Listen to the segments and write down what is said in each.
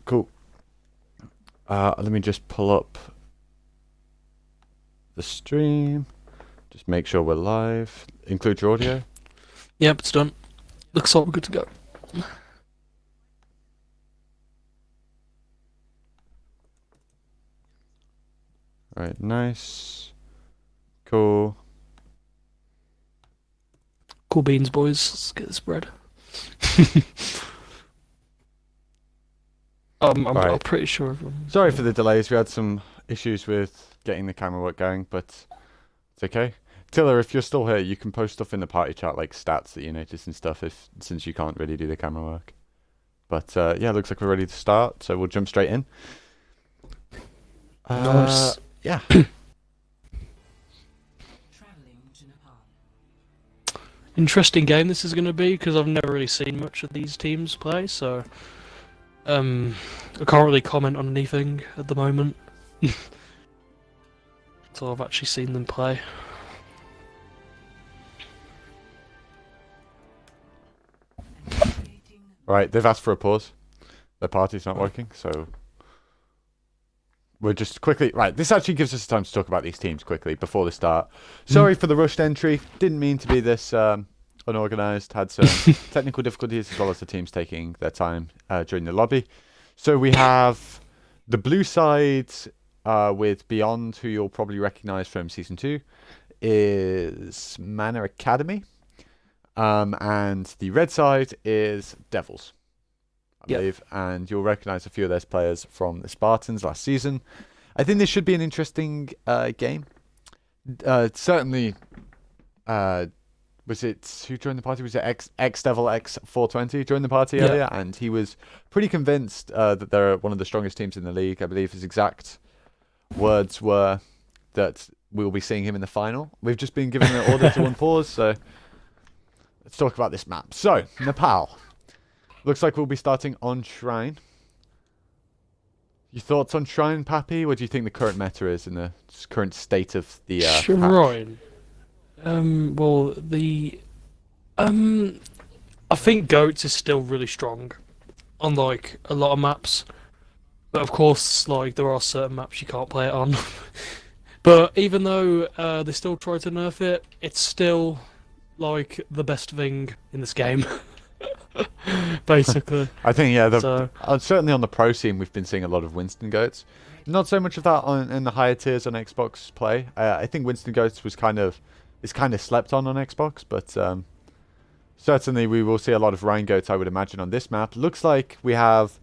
Cool. Let me just pull up the stream. Just make sure we're live. Include your audio. Yep, it's done. Looks like we're good to go. Right, nice. Cool. Cool beans, boys. Let's get this bread. I'm Right. pretty sure everyone. Sorry for the delays. We had some issues with getting the camera work going, but it's okay. Tiller, if you're still here, you can post stuff in the party chat, like stats that you notice and stuff, since you can't really do the camera work. But yeah, looks like we're ready to start, so we'll jump straight in. Nice. Yeah. Interesting game this is going to be, because I've never really seen much of these teams play, so I can't really comment on anything at the moment. Until I've actually seen them play. Right, they've asked for a pause. Their party's not working, so we're just quickly... Right, this actually gives us time to talk about these teams quickly before the start. Sorry for the rushed entry. Didn't mean to be this unorganised. Had some technical difficulties as well as the teams taking their time during the lobby. So we have the blue side with Beyond, who you'll probably recognise from Season 2, is Mana Academy. And the red side is Devils, I believe, and you'll recognise a few of those players from the Spartans last season. I think this should be an interesting game. Certainly, was it who joined the party? Was it X Devil X420 joined the party earlier? And he was pretty convinced that they're one of the strongest teams in the league. I believe his exact words were that we'll be seeing him in the final. We've just been given an order to unpause, so let's talk about this map. So, Nepal. Looks like we'll be starting on Shrine. Your thoughts on Shrine, Pappy? What do you think the current meta is in the current state of the patch? Shrine. Well, I think Goats is still really strong on like a lot of maps, but of course, like there are certain maps you can't play it on. But even though they still try to nerf it, it's still like the best thing in this game. Basically. I think, yeah, certainly on the pro scene we've been seeing a lot of Winston Goats. Not so much of that in the higher tiers on Xbox play. I think Winston Goats is kind of slept on Xbox, but certainly we will see a lot of Rhine Goats, I would imagine, on this map. Looks like we have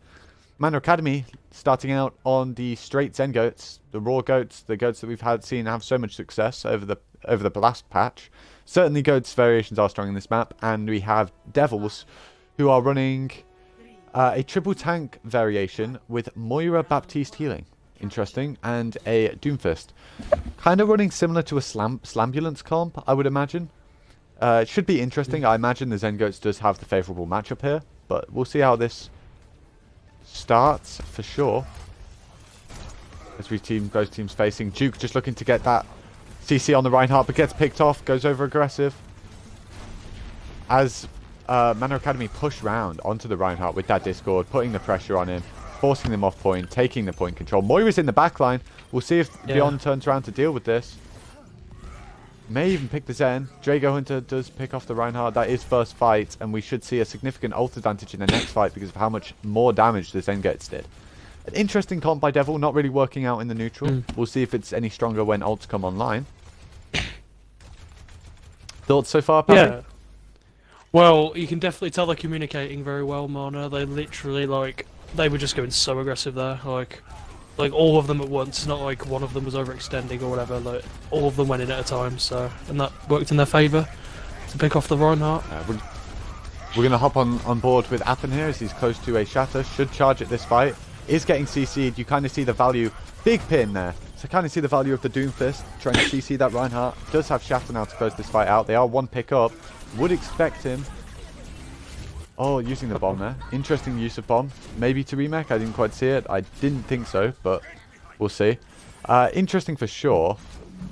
Mana Academy starting out on the straight Zen Goats, the raw Goats, the Goats that we've seen have so much success over the last patch. Certainly Goats variations are strong in this map, and we have Devils, who are running a triple tank variation with Moira Baptiste healing. Interesting. And a Doomfist. Kind of running similar to a Slambulance comp, I would imagine. It should be interesting. I imagine the Zen Goats does have the favourable matchup here, but we'll see how this starts for sure. As both teams facing. Duke just looking to get that CC on the Reinhardt, but gets picked off, goes over aggressive. As Mana Academy push round onto the Reinhardt with that Discord, putting the pressure on him, forcing them off point, taking the point control. Moira's in the back line. We'll see if Beyond turns around to deal with this. May even pick the Zen. Drago Hunter does pick off the Reinhardt. That is first fight, and we should see a significant ult advantage in the next fight because of how much more damage the Zen Goats did. An interesting comp by Devil, not really working out in the neutral. We'll see if it's any stronger when ults come online. Thoughts so far, Pappy? Yeah. Well, you can definitely tell they're communicating very well, Mana. They literally, like, they were just going so aggressive there. Like all of them at once. It's not like one of them was overextending or whatever. Like, all of them went in at a time, so... And that worked in their favour to pick off the Reinhardt. We're going to hop on board with Appen here as he's close to a Shatter. Should charge at this fight. Is getting CC'd. You kind of see the value. Big pin there. So kind of see the value of the Doomfist. Trying to CC that Reinhardt. Does have Shatter now to close this fight out. They are one pick up. Would expect him. Oh, using the bomb there. Interesting use of bomb. Maybe to remake. I didn't quite see it. I didn't think so, but we'll see. Interesting for sure.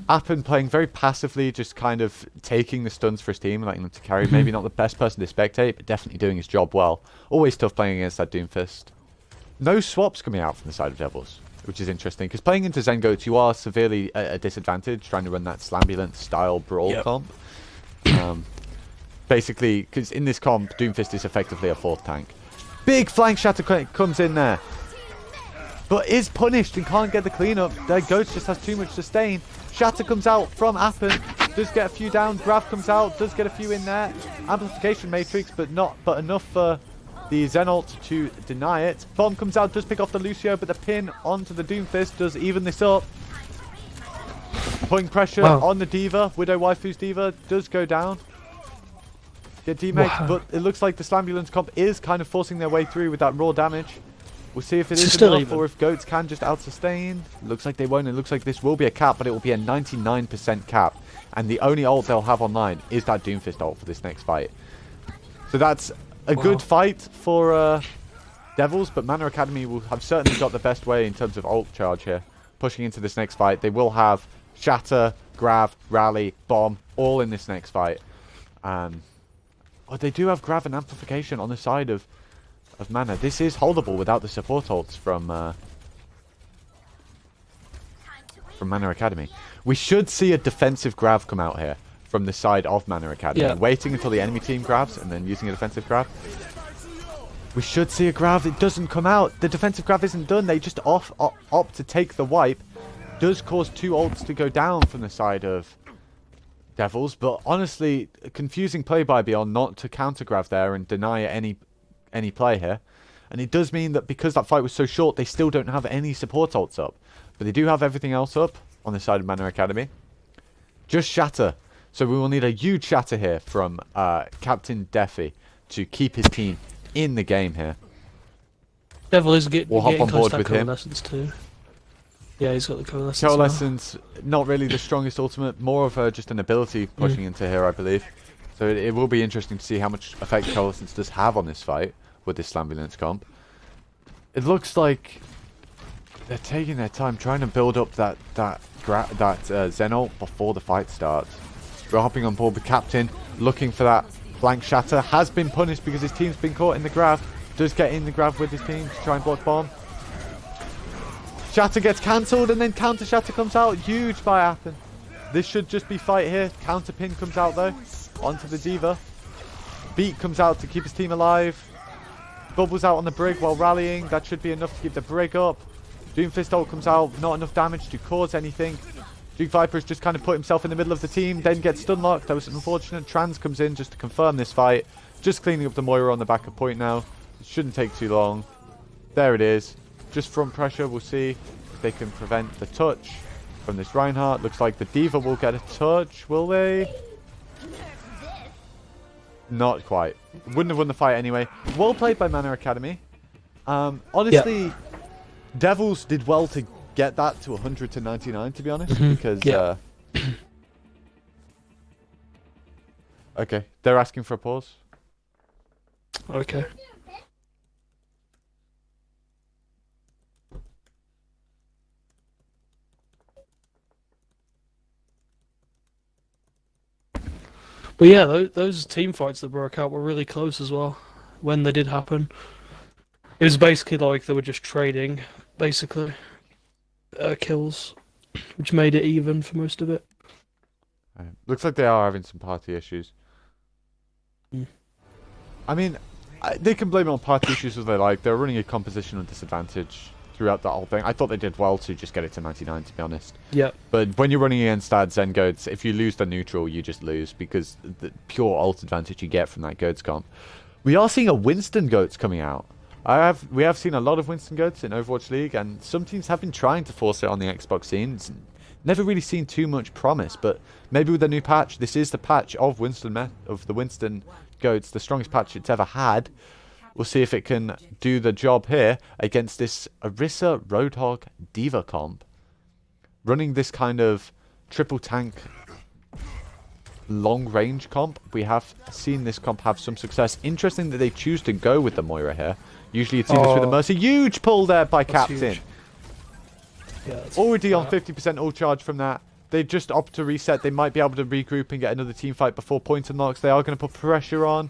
Appen playing very passively, just kind of taking the stuns for his team, letting them to carry. Maybe not the best person to spectate, but definitely doing his job well. Always tough playing against that Doomfist. No swaps coming out from the side of Devils, which is interesting, because playing into Zen Goats, you are severely at a disadvantage trying to run that Slambulance style brawl comp. Basically, because in this comp, Doomfist is effectively a 4th tank. Big flank shatter comes in there, but is punished and can't get the cleanup. Their Goats just has too much sustain. Shatter comes out from Appen, does get a few down. Grav comes out, does get a few in there. Amplification Matrix, but enough for the Zen ult to deny it. Bomb comes out, does pick off the Lucio, but the pin onto the Doomfist does even this up. Putting pressure on the D.Va. Widow Waifu's D.Va does go down. Get demaged, but it looks like the Slambulance comp is kind of forcing their way through with that raw damage. We'll see if it is enough or if Goats can just out-sustain. Looks like they won't. It looks like this will be a cap, but it will be a 99% cap. And the only ult they'll have online is that Doomfist ult for this next fight. So that's a good fight for Devils, but Mana Academy will have certainly got the best way in terms of ult charge here. Pushing into this next fight. They will have Shatter, Grav, Rally, Bomb, all in this next fight. Oh, they do have Grav and Amplification on the side of Mana. This is holdable without the support ults from Mana Academy. We should see a defensive Grav come out here from the side of Mana Academy. Waiting until the enemy team grabs and then using a defensive Grav. We should see a Grav. It doesn't come out. The defensive Grav isn't done. They just opt to take the wipe. Does cause 2 ults to go down from the side of Devils, but honestly, confusing play by Beyond not to counter Grav there and deny any play here. And it does mean that because that fight was so short, they still don't have any support ults up. But they do have everything else up on the side of Mana Academy. Just Shatter. So we will need a huge Shatter here from Captain Defi to keep his team in the game here. Devil is getting we'll hop on board with him. Too. Yeah, he's got the Coalescence. Coalescence, not really the strongest ultimate, more of just an ability pushing into here, I believe. So it will be interesting to see how much effect Coalescence does have on this fight with this Slambulance comp. It looks like they're taking their time trying to build up that Zen ult before the fight starts. We're hopping on board with Captain, looking for that flank Shatter. Has been punished because his team's been caught in the Grav. Does get in the Grav with his team to try and block Bomb. Shatter gets cancelled and then counter Shatter comes out. Huge by Appen. This should just be fight here. Counter pin comes out though. Onto the D.Va. Beat comes out to keep his team alive. Bubbles out on the Brig while rallying. That should be enough to keep the Brig up. Doomfist ult comes out. Not enough damage to cause anything. Duke Viper's just kind of put himself in the middle of the team. Then gets stun locked. That was unfortunate. Trans comes in just to confirm this fight. Just cleaning up the Moira on the back of point now. It shouldn't take too long. There it is. Just front pressure, we'll see if they can prevent the touch from this Reinhardt. Looks like the D.Va will get a touch, will they? Not quite. Wouldn't have won the fight anyway. Well played by Mana Academy. Honestly, Devils did well to get that to 100 to 99, to be honest, because... okay, they're asking for a pause. Okay. But yeah, those team fights that broke out were really close as well, when they did happen. It was basically like they were just trading, basically, kills, which made it even for most of it. Looks like they are having some party issues. I mean, they can blame it on party issues if they like. They're running a compositional disadvantage throughout that whole thing. I thought they did well to just get it to 99, to be honest. Yeah. But when you're running against that Zen Goats, if you lose the neutral, you just lose because the pure ult advantage you get from that Goats comp. We are seeing a Winston Goats coming out. We have seen a lot of Winston Goats in Overwatch League, and some teams have been trying to force it on the Xbox scene. It's never really seen too much promise, but maybe with a new patch, this is the patch of the Winston Goats, the strongest patch it's ever had. We'll see if it can do the job here against this Orisa Roadhog D.Va comp. Running this kind of triple tank long range comp, we have seen this comp have some success. Interesting that they choose to go with the Moira here. Usually you'd see this with the Mercy. Huge pull there by Captain. Yeah, already on 50% ult charge from that. They just opt to reset. They might be able to regroup and get another team fight before point unlocks. They are going to put pressure on.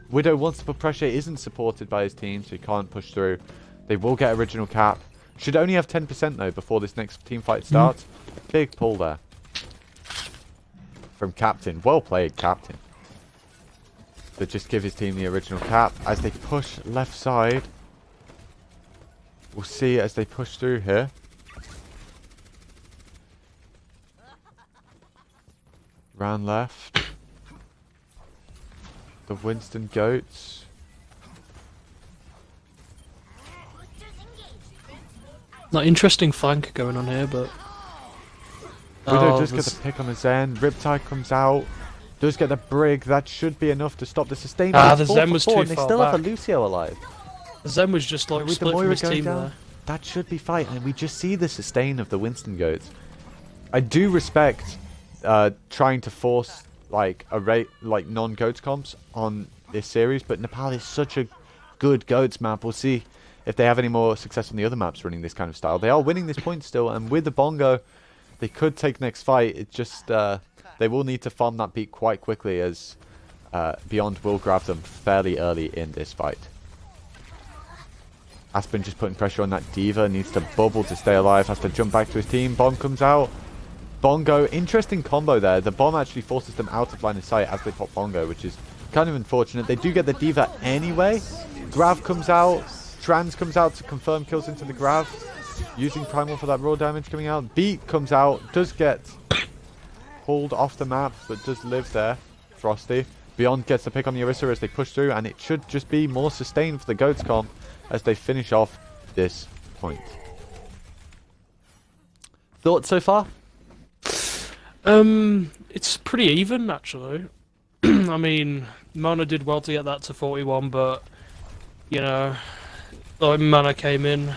Widow wants to put pressure, isn't supported by his team, so he can't push through. They will get original cap. Should only have 10% though before this next team fight starts. Big pull there. From Captain. Well played, Captain. To just give his team the original cap as they push left side. We'll see as they push through here. Round left. The Winston Goats. Not interesting flank going on here, but... Widow does get the pick on the Zen. Riptide comes out. Does get the Brig. That should be enough to stop the sustain. The Zen was too and they far still back. have a Lucio alive. Zen was just like With the split from Moira his going team down, there. that should be fight. And we just see the sustain of the Winston Goats. I do respect trying to force like non-Goats comps on this series, but Nepal is such a good Goats map. We'll see if they have any more success on the other maps running this kind of style. They are winning this point still, and with the Bongo, they could take next fight. It just they will need to farm that beat quite quickly, as Beyond will grab them fairly early in this fight. Aspen just putting pressure on that D.Va, needs to bubble to stay alive, has to jump back to his team. Bomb comes out. Bongo, interesting combo there. The bomb actually forces them out of line of sight as they pop Bongo, which is kind of unfortunate. They do get the D.Va anyway. Grav comes out. Trans comes out to confirm kills into the Grav, using Primal for that raw damage coming out. Beat comes out, does get pulled off the map, but does live there. Frosty. Beyond gets the pick on the Orisa as they push through, and it should just be more sustained for the Goats comp as they finish off this point. Thoughts so far? It's pretty even, actually. I mean, Mana did well to get that to 41, but, you know, like, Mana came in.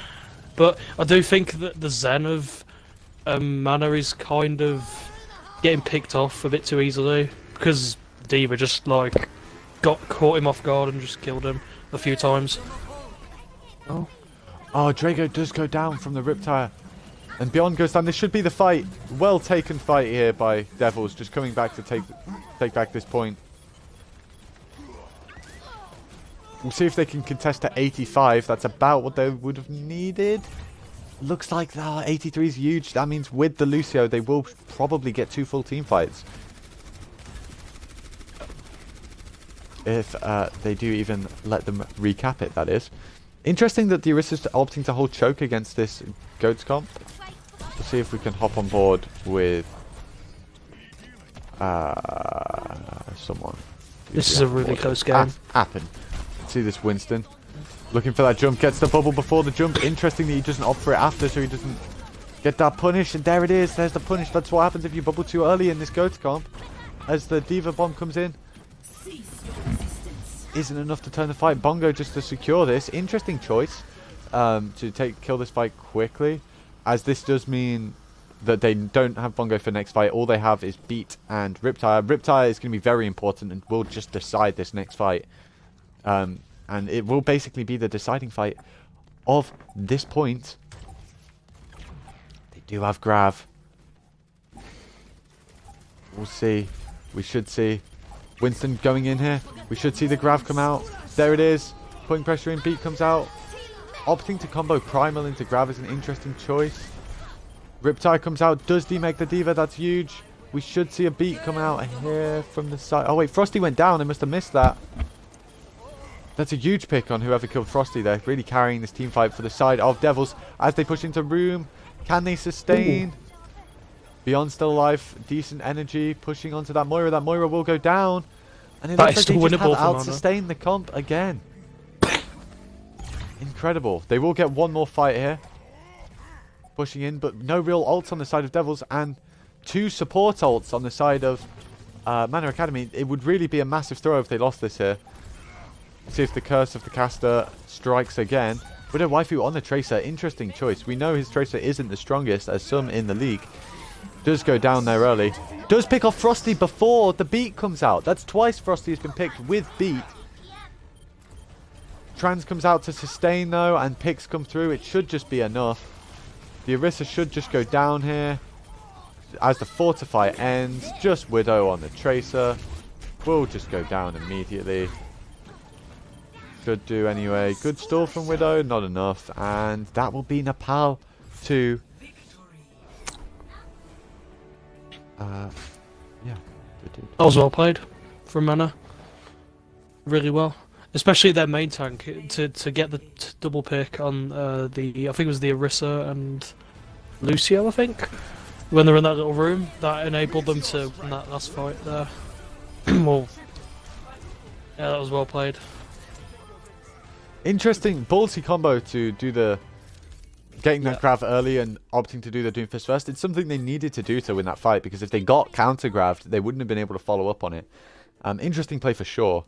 But I do think that the Zen of Mana is kind of getting picked off a bit too easily, because D.Va just, like, caught him off guard and just killed him a few times. Oh, Drago does go down from the Riptire. And Beyond goes down. This should be the fight. Well taken fight here by Devils, just coming back to take back this point. We'll see if they can contest to 85. That's about what they would have needed. Looks like 83 is huge. That means with the Lucio, they will probably get 2 full team fights. If they do even let them recap it, that is. Interesting that the Orisa's opting to hold choke against this Goats comp. We'll see if we can hop on board with someone. This is a really close game. Happen. See this Winston. Looking for that jump. Gets the bubble before the jump. Interesting that he doesn't opt for it after, so he doesn't get that punish. And there it is. There's the punish. That's what happens if you bubble too early in this Goats comp. As the D.Va bomb comes in. Isn't enough to turn the fight. Bongo just to secure this. Interesting choice to kill this fight quickly, as this does mean that they don't have Bongo for next fight. All they have is Beat and Riptire. Riptire is going to be very important and will just decide this next fight. And it will basically be the deciding fight of this point. They do have Grav. We'll see. We should see Winston going in here. We should see the Grav come out. There it is. Putting pressure in. Beat comes out. Opting to combo Primal into Grav is an interesting choice. Riptide comes out. Does demake the D.Va? That's huge. We should see a Beat come out here from the side. Oh wait, Frosty went down. I must have missed that. That's a huge pick on whoever killed Frosty there. Really carrying this team fight for the side of Devils as they push into room. Can they sustain? Ooh. Beyond still alive. Decent energy. Pushing onto that Moira. That Moira will go down. And it looks like they just have out-sustained the comp again. Incredible. They will get one more fight here. Pushing in, but no real ults on the side of Devils. And 2 support ults on the side of Mana Academy. It would really be a massive throw if they lost this here. See if the Curse of the Caster strikes again. Widow Waifu on the Tracer. Interesting choice. We know his Tracer isn't the strongest as some in the league. Does go down there early. Does pick off Frosty before the Beat comes out. That's twice Frosty has been picked with Beat. Trans comes out to sustain though, and picks come through. It should just be enough. The Orisa should just go down here. As the Fortify ends, just Widow on the Tracer. Will just go down immediately. Should do anyway. Good stall from Widow, not enough. And that will be Nepal to... yeah, good dude. That was well played from Mana. Really well. Especially their main tank, to get the double pick on the... I think it was the Orisa and Lucio, I think. When they were in that little room, that enabled them to win that last fight there. Well, yeah, that was well played. Interesting, ballsy combo to do the... Getting that grav early and opting to do the Doomfist first. It's something they needed to do to win that fight, because if they got counter-graved, they wouldn't have been able to follow up on it. Interesting play for sure.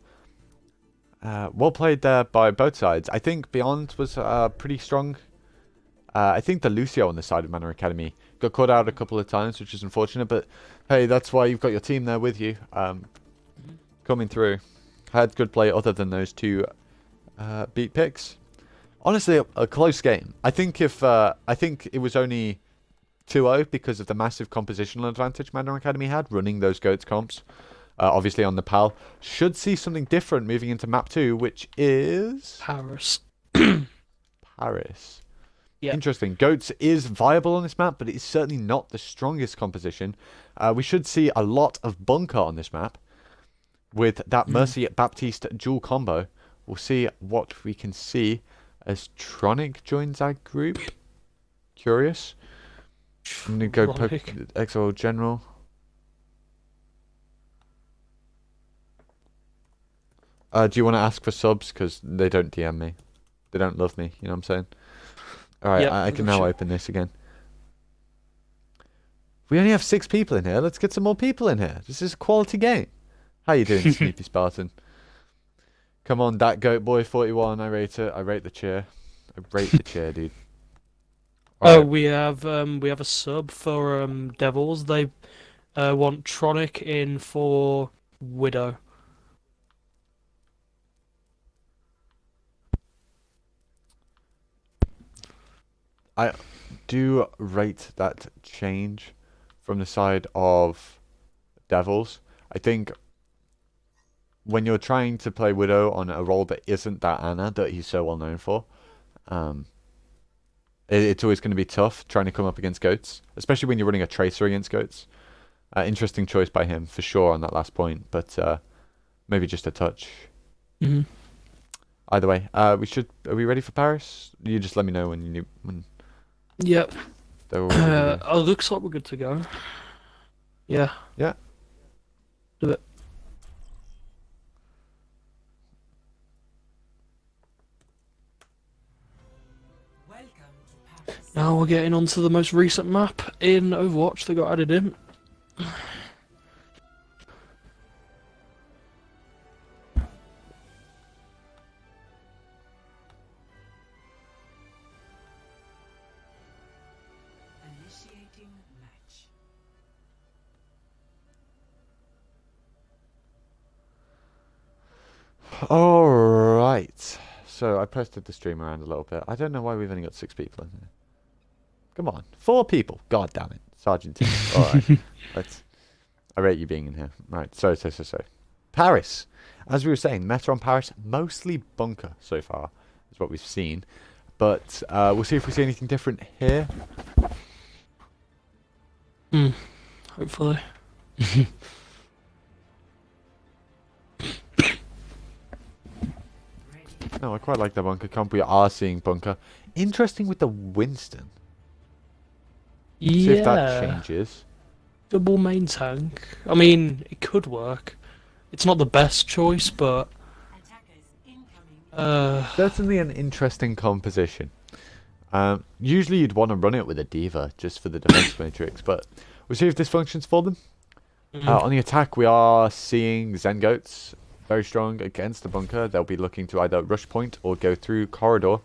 Well played there by both sides. I think Beyond was pretty strong. I think the Lucio on the side of Mana Academy got caught out a couple of times, which is unfortunate, but hey, that's why you've got your team there with you, coming through. Had good play other than those two beat picks. Honestly, a close game. I think it was only 2-0 because of the massive compositional advantage Mana Academy had running those GOATS comps. Obviously on the PAL. Should see something different moving into map 2, which is... Paris. Paris. Yep. Interesting. GOATS is viable on this map, but it's certainly not the strongest composition. We should see a lot of bunker on this map with that Mercy Baptiste dual combo. We'll see what we can see as Tronic joins our group. Curious. I'm going to go poke XOL General. Do you want to ask for subs? Because they don't DM me. They don't love me, you know what I'm saying? Alright, Yep, I can now open this again. We only have 6 people in here. Let's get some more people in here. This is a quality game. How you doing, Snoopy Spartan? Come on, that goat boy 41. I rate it. I rate the chair. I rate the chair, dude. Oh, Right. we have a sub for Devils. They want Tronic in for Widow. I do rate that change from the side of Devils. I think when you're trying to play Widow on a role that isn't that Ana that he's so well known for, it's always going to be tough trying to come up against GOATS, especially when you're running a Tracer against GOATS. Interesting choice by him for sure on that last point, but maybe just a touch. Mm-hmm. Either way, are we ready for Paris? You just let me know when Yep. they're all ready. Oh, looks like we're good to go. Yeah. Yeah. Do it. Now we're getting onto the most recent map in Overwatch that got added in. Initiating match. Alright. So I posted the stream around a little bit. I don't know why we've only got 6 people in here. Come on. 4 people. God damn it. Sergeant Tim. Alright. I rate you being in here. Right. So. Paris. As we were saying, meta on Paris, mostly bunker so far, is what we've seen. But we'll see if we see anything different here. Hopefully. No, I quite like the bunker comp. We are seeing bunker. Interesting with the Winston. See if that changes. Double main tank. I mean, it could work. It's not the best choice, but Certainly an interesting composition. Usually you'd want to run it with a diva just for the defense matrix, but we'll see if this functions for them. On the attack, we are seeing Zen Goats very strong against the bunker. They'll be looking to either rush point or go through corridor,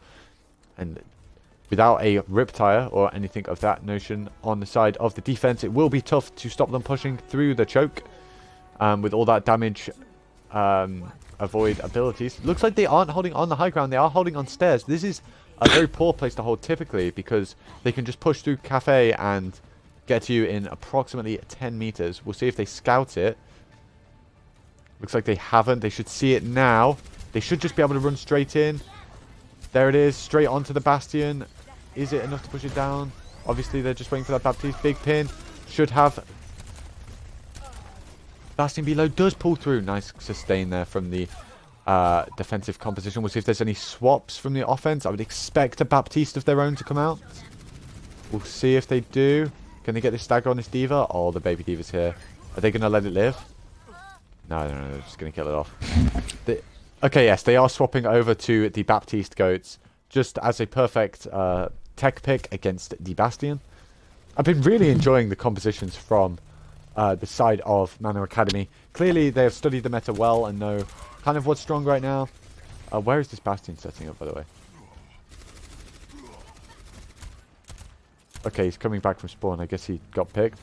and without a Riptire or anything of that notion on the side of the defense, it will be tough to stop them pushing through the choke with all that damage avoid abilities. Looks like they aren't holding on the high ground. They are holding on stairs. This is a very poor place to hold typically, because they can just push through cafe and get to you in approximately 10 meters. We'll see if they scout it. Looks like they haven't. They should see it now. They should just be able to run straight in. There it is, straight onto the Bastion. Is it enough to push it down? Obviously, they're just waiting for that Baptiste. Big pin. Should have. Bastion below does pull through. Nice sustain there from the defensive composition. We'll see if there's any swaps from the offense. I would expect a Baptiste of their own to come out. We'll see if they do. Can they get this stagger on this D.Va? Oh, the baby D.Va's here. Are they going to let it live? No, they're just going to kill it off. Okay, yes, they are swapping over to the Baptiste goats just as a perfect tech pick against the Bastion. I've been really enjoying the compositions from the side of Mana Academy. Clearly, they have studied the meta well and know kind of what's strong right now. Where is this Bastion setting up, by the way? Okay, he's coming back from spawn. I guess he got picked.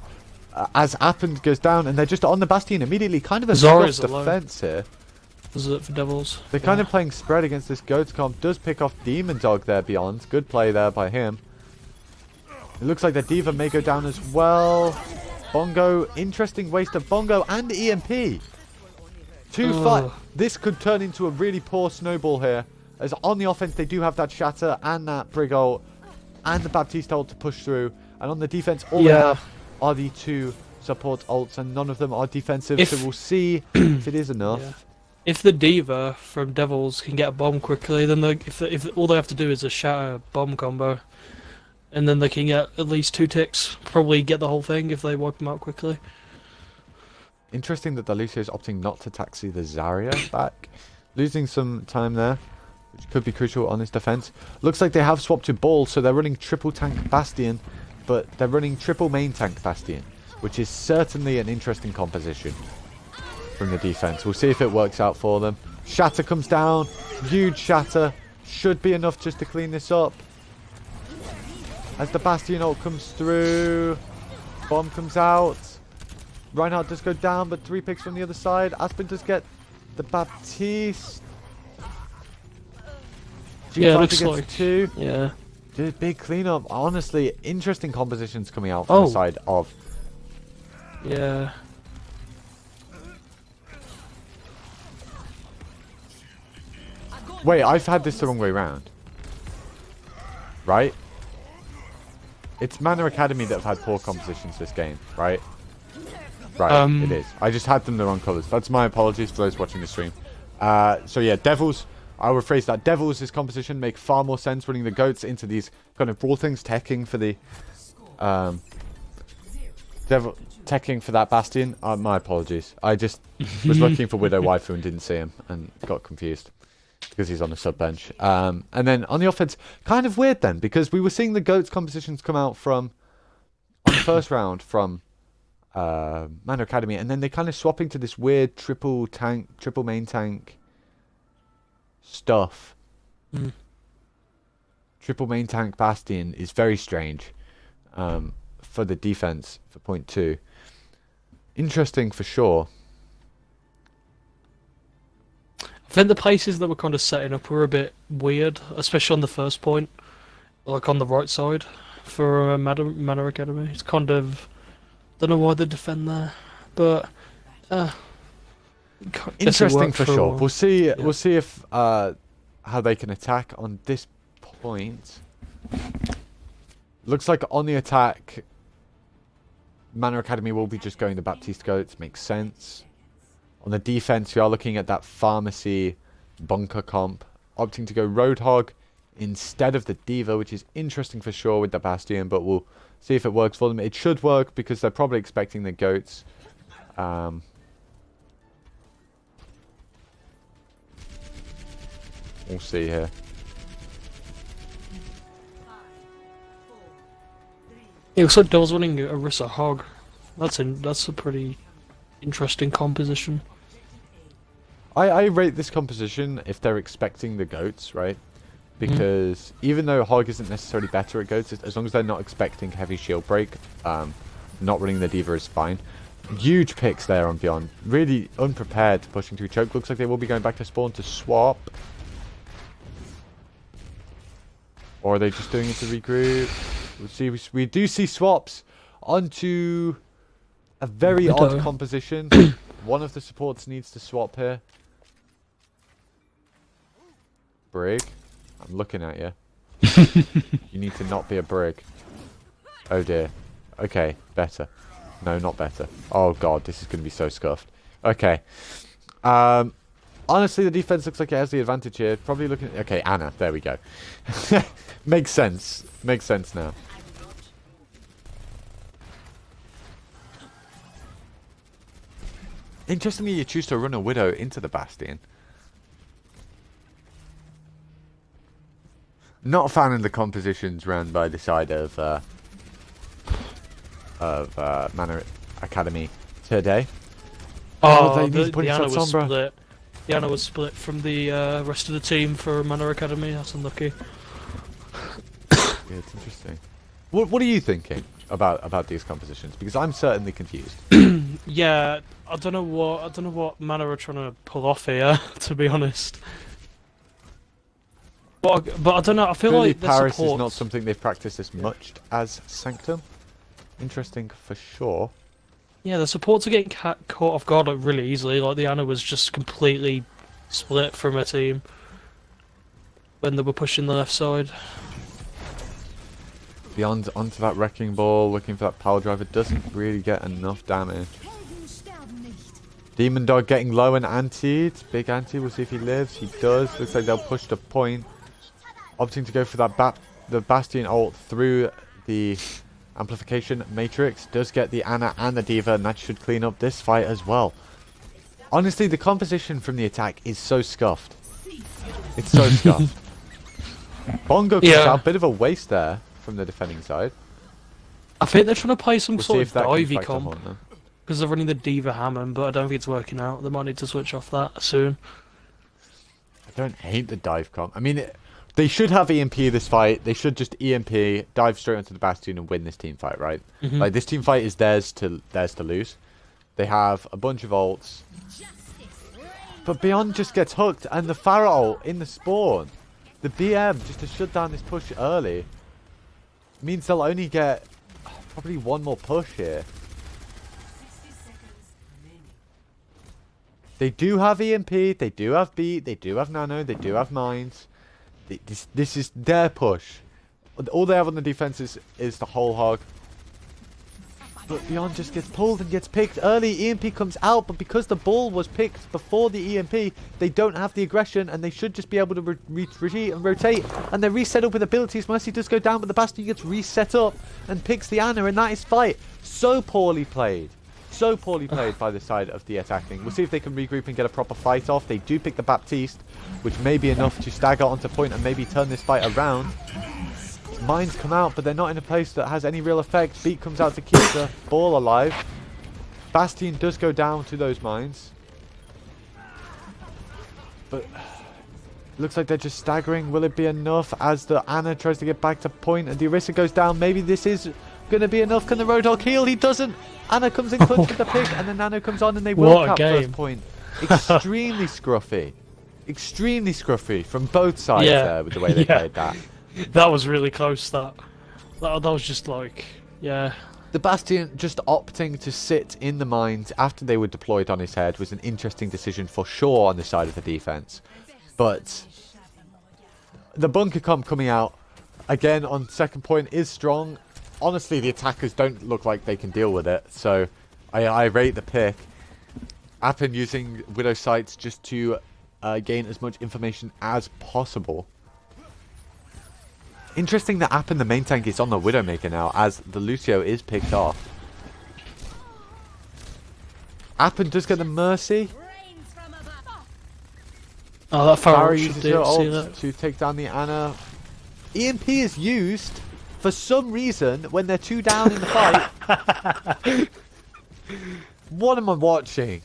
As Append goes down, and they're just on the Bastion immediately. Kind of a soft defense here. Was it for Devils? They're kind of playing spread against this Goats comp. Does pick off Demon Dog there beyond. Good play there by him. It looks like the D.Va may go down as well. Bongo, interesting waste of Bongo and EMP. This could turn into a really poor snowball here. As on the offense, they do have that Shatter and that Brig ult and the Baptiste ult to push through. And on the defense, all they have are the 2 support ults, and none of them are defensive. So we'll see if it is enough. Yeah. If the D.Va from Devils can get a bomb quickly, then if all they have to do is a Shatter bomb combo, and then they can get at least 2 ticks, probably get the whole thing if they wipe them out quickly. Interesting that Lucio is opting not to taxi the Zarya back. Losing some time there, which could be crucial on his defense. Looks like they have swapped to Ball, so they're running triple tank Bastion, but they're running triple main tank Bastion, which is certainly an interesting composition from the defense. We'll see if it works out for them. Shatter comes down. Huge Shatter. Should be enough just to clean this up. As the Bastion ult comes through. Bomb comes out. Reinhardt does go down, but 3 picks from the other side. Aspen does get the Baptiste. Yeah, it looks like 2. Yeah. Big cleanup. Honestly, interesting compositions coming out from the side of. Yeah. Wait, I've had this the wrong way round. Right? It's Mana Academy that have had poor compositions this game, right? Right, it is. I just had them the wrong colours. That's my apologies for those watching the stream. So yeah, Devils, I will rephrase that. Devils' composition make far more sense running the goats into these kind of brawl things, teching for the teching for that Bastion. My apologies. I just was looking for Widow Waifu and didn't see him and got confused because he's on the sub bench. And then on the offense, kind of weird then, because we were seeing the goats compositions come out from on the first round from Mana Academy, and then they kind of swapping to this weird triple main tank stuff. Triple main tank Bastion is very strange for the defense for point 2. Interesting for sure. I think the places that were kind of setting up were a bit weird, especially on the first point, like on the right side for Mana Academy. It's kind of, don't know why they defend there, but interesting for sure. We'll see. Yeah. We'll see if how they can attack on this point. Looks like on the attack, Mana Academy will be just going the Baptiste goats. Makes sense. On the defense, we are looking at that pharmacy bunker comp, opting to go Roadhog instead of the D.Va, which is interesting for sure with the Bastion, but we'll see if it works for them. It should work because they're probably expecting the goats. We'll see here. It looks like Dell's winning Orisa Hog. That's a pretty interesting composition. I rate this composition if they're expecting the goats, right? Because even though Hog isn't necessarily better at goats, as long as they're not expecting heavy shield break, not running the D.Va is fine. Huge picks there on Beyond. Really unprepared, pushing through choke. Looks like they will be going back to spawn to swap. Or are they just doing it to regroup? We'll see. We do see swaps onto a very odd composition. One of the supports needs to swap here. Brig, I'm looking at you. You need to not be a brig. Oh dear. Okay, better. No, not better. Oh god, this is going to be so scuffed. Okay. Honestly, the defense looks like it has the advantage here. Probably looking at... Okay, Anna. There we go. Makes sense. Makes sense now. Interestingly, you choose to run a Widow into the Bastion. Not a fan of the compositions ran by the side of Manor Academy today. Oh, they need to the put Ana shots was on, bro. split. The Ana was split from the rest of the team for Manor Academy. That's unlucky. Yeah, it's interesting. What are you thinking about these compositions? Because I'm certainly confused. Yeah, I don't know what Manor are trying to pull off here. To be honest. But I don't know. I feel Clearly, like the Paris supports... is not something they've practiced as much as Sanctum. Interesting for sure. Yeah, the supports are getting caught off guard like really easily. Like the Ana was just completely split from her team when they were pushing the left side. Beyond onto that wrecking ball, looking for that power driver, doesn't really get enough damage. Demon Dog getting low and antied. Big anti, we'll see if he lives. He does. Looks like they'll push the point. Opting to go for that the Bastion ult through the amplification matrix. Does get the Ana and the D.Va, and that should clean up this fight as well. Honestly, the composition from the attack is so scuffed. It's so scuffed. Bongo comes out, bit of a waste there from the defending side. I think they're trying to play some We'll sort see of if that can divey affect them comp or not. because they're running the D.Va Hammond, but I don't think it's working out. They might need to switch off that soon. I don't hate the dive comp. I mean, they should have EMP this fight. They should just EMP, dive straight onto the Bastion and win this team fight, right? Like, this team fight is theirs to lose. They have a bunch of ults. But Beyond just gets hooked, and the Pharah ult in the spawn, the BM, just to shut down this push early, means they'll only get probably one more push here. They do have EMP, they do have Beat, they do have Nano, they do have Mines. This is their push. All they have on the defense is the whole hog. But Beyond just gets pulled and gets picked early. EMP comes out, but because the ball was picked before the EMP, they don't have the aggression, and they should just be able to retreat and rotate. And they're reset up with abilities. Mercy does go down, but the Bastion gets reset up and picks the Ana, and that is fight. So poorly played. So poorly played by the side of the attacking. We'll see if they can regroup and get a proper fight off. They do pick the Baptiste, which may be enough to stagger onto point and maybe turn this fight around. Mines come out, but they're not in a place that has any real effect. Beat comes out to keep the ball alive. Bastion does go down to those mines. But looks like they're just staggering. Will it be enough as the Ana tries to get back to point and the Orisa goes down? Maybe this is going to be enough. Can the Roadhog heal? He doesn't. Ana comes in clutch with the pick, and then Nano comes on and they will cap first point. Extremely scruffy. Extremely scruffy from both sides there with the way they played that. That was really close, that was just like, yeah. The Bastion just opting to sit in the mines after they were deployed on his head was an interesting decision for sure on the side of the defense. But the bunker comp coming out again on second point is strong. Honestly, the attackers don't look like they can deal with it, so I rate the pick. Appen using Widow Sights just to gain as much information as possible. Interesting that Appen, the main tank, is on the Widowmaker now, as the Lucio is picked off. Appen does get the Mercy. Oh, that Pharah Barry should uses see her ult that. to take down the Ana. EMP is used for some reason when they're two down in the fight. What am I watching?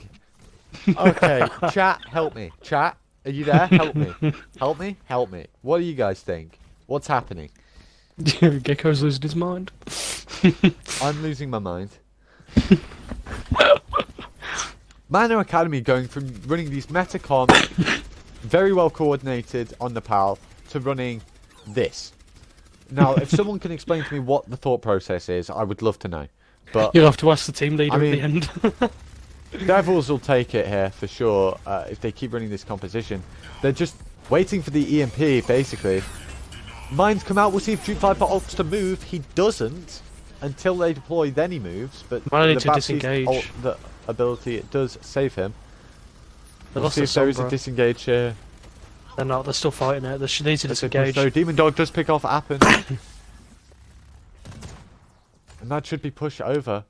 Okay, chat, help me. Chat, are you there? Help me. Help me? Help me. What do you guys think? What's happening? Gecko's losing his mind. I'm losing my mind. Manor Academy going from running these metacom, very well coordinated on the PAL, to running this. Now, if someone can explain to me what the thought process is, I would love to know. But You'll have to ask the team leader I mean, at the end. Devils will take it here for sure if they keep running this composition. They're just Waiting for the EMP, basically. Mines come out. We'll see if Duke Viper opts to move. He doesn't until they deploy. Then he moves. But Might need the to Baptiste disengage. ult, the ability, it does save him. They We'll lost see the if there is a Sombra. disengage here. They're not. They're still fighting it. They should need to Let's say disengage. push though. Demon Dog does pick off Appen. And that should be pushed over.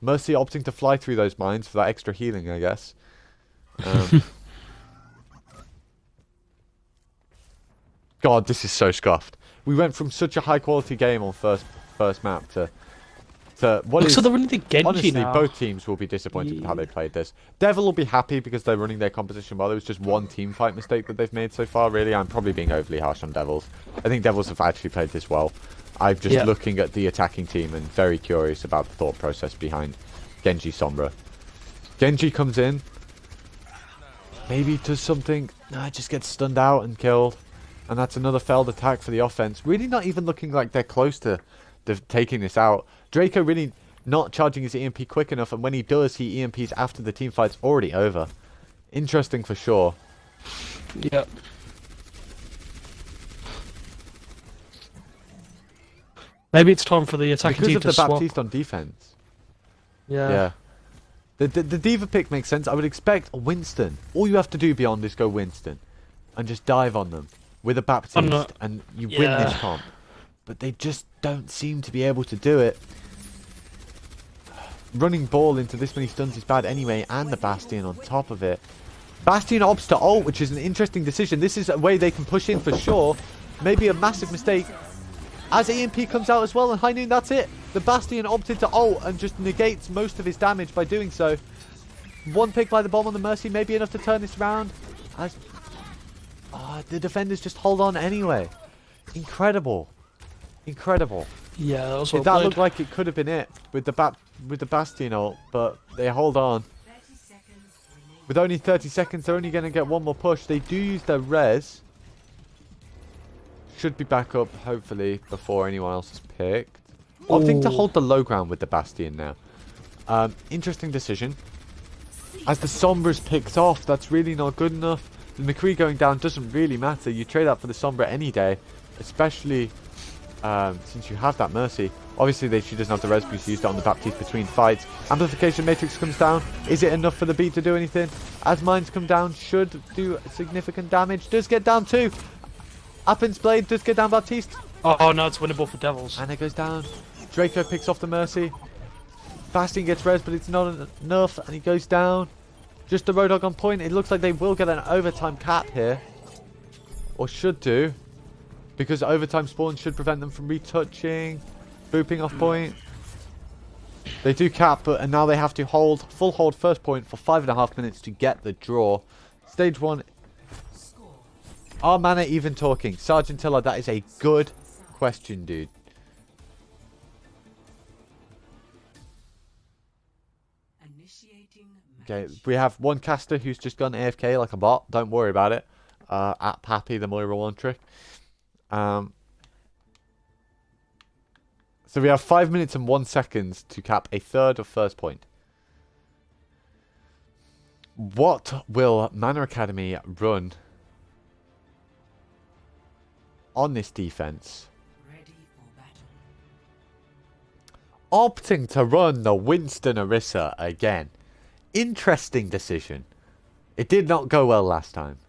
Mercy opting to fly through those mines for that extra healing, I guess. God, this is so scuffed. We went from such a high quality game on first map to what is So they're running the Genji honestly now. both teams will be disappointed with how they played this. Devil will be happy because they're running their composition well. It was just one team fight mistake that they've made so far. Really, I'm probably being overly harsh on Devils. I think Devils have actually played this well. I'm just looking at the attacking team and very curious about the thought process behind Genji Sombra. Genji comes in, maybe does something. No, just gets stunned out and killed. And that's another failed attack for the offense. Really not even looking like they're close to taking this out. Draco really not charging his EMP quick enough, and when he does, he EMPs after the team fight's already over. Interesting for sure. Yep. Maybe it's time for the attacking Because team of to the swap. Baptiste on defense. Yeah. The Diva pick makes sense. I would expect Winston. All you have to do beyond is go Winston and just dive on them with a Baptiste, and you win this comp. But they just don't seem to be able to do it. Running ball into this many stuns is bad anyway, and the Bastion on top of it. Bastion opts to ult, which is an interesting decision. This is a way they can push in for sure. Maybe a massive mistake. As EMP comes out as well, and High Noon, that's it. The Bastion opted to ult and just negates most of his damage by doing so. One pick by the bomb on the Mercy, maybe enough to turn this around. As the defenders just hold on anyway. Incredible. Incredible. Yeah, that was well That played. looked like it could have been it with the Bastion ult, but they hold on. 30 seconds remaining. With only 30 seconds, they're only going to get one more push. They do use their res. Should be back up, hopefully, before anyone else is picked. Opting to hold the low ground with the Bastion now. Interesting decision. As the Sombra's picked off, that's really not good enough. The McCree going down doesn't really matter. You trade that for the Sombra any day, especially since you have that Mercy. Obviously, she doesn't have the res boost used on the Baptiste between fights. Amplification Matrix comes down. Is it enough for the beat to do anything? As mines come down, should do significant damage. Does get down too. Appin's Blade does get down Baptiste. Oh no, it's winnable for Devils. And it goes down. Draco picks off the Mercy. Bastion gets res, but it's not enough, and he goes down. Just the Roadhog on point. It looks like they will get an overtime cap here. Or should do. Because overtime spawn should prevent them from retouching. Booping off point. They do cap, and now they have to hold, full hold first point for 5.5 minutes to get the draw. Stage 1. Are mana even talking? Sergeant Tiller, that is a good question, dude. Initiating Okay, match. we have one caster who's just gone AFK like a bot. Don't worry about it. At Pappy, the Moira 1 trick. So we have 5 minutes and 1 second to cap a third of first point. What will Mana Academy run on this defense? Ready for battle. Opting to run the Winston Orisa again. Interesting decision. It did not go well last time.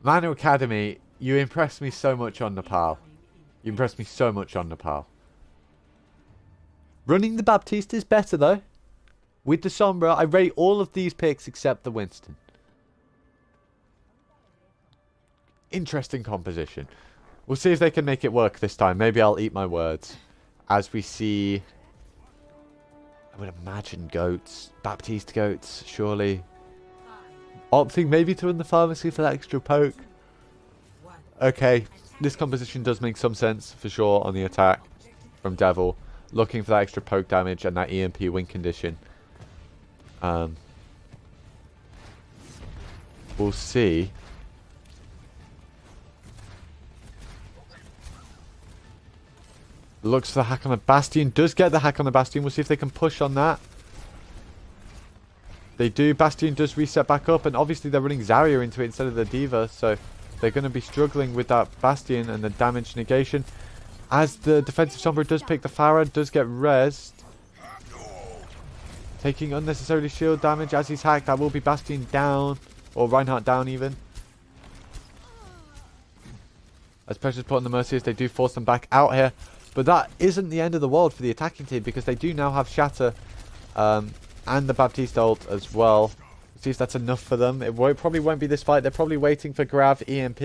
Mana Academy, you impressed me so much on Nepal. You impressed me so much on Nepal. Running the Baptiste is better though. With the Sombra, I rate all of these picks except the Winston. Interesting composition. We'll see if they can make it work this time. Maybe I'll eat my words. As we see, I would imagine goats. Baptiste goats, surely. Opting maybe to run the pharmacy for that extra poke. Okay, this composition does make some sense for sure on the attack from Devil. Looking for that extra poke damage and that EMP win condition. We'll see. Looks for the hack on the Bastion. Does get the hack on the Bastion. We'll see if they can push on that. They do. Bastion does reset back up, and obviously they're running Zarya into it instead of the D.Va, so they're going to be struggling with that Bastion and the damage negation. As the defensive Sombra does pick the Pharah, does get rezzed. Taking unnecessarily shield damage as he's hacked. That will be Bastion down, or Reinhardt down even. As pressure's put on the Merciers, they do force them back out here. But that isn't the end of the world for the attacking team, because they do now have Shatter and the Baptiste ult as well. See if that's enough for them. It probably won't be this fight. They're probably waiting for Grav EMP.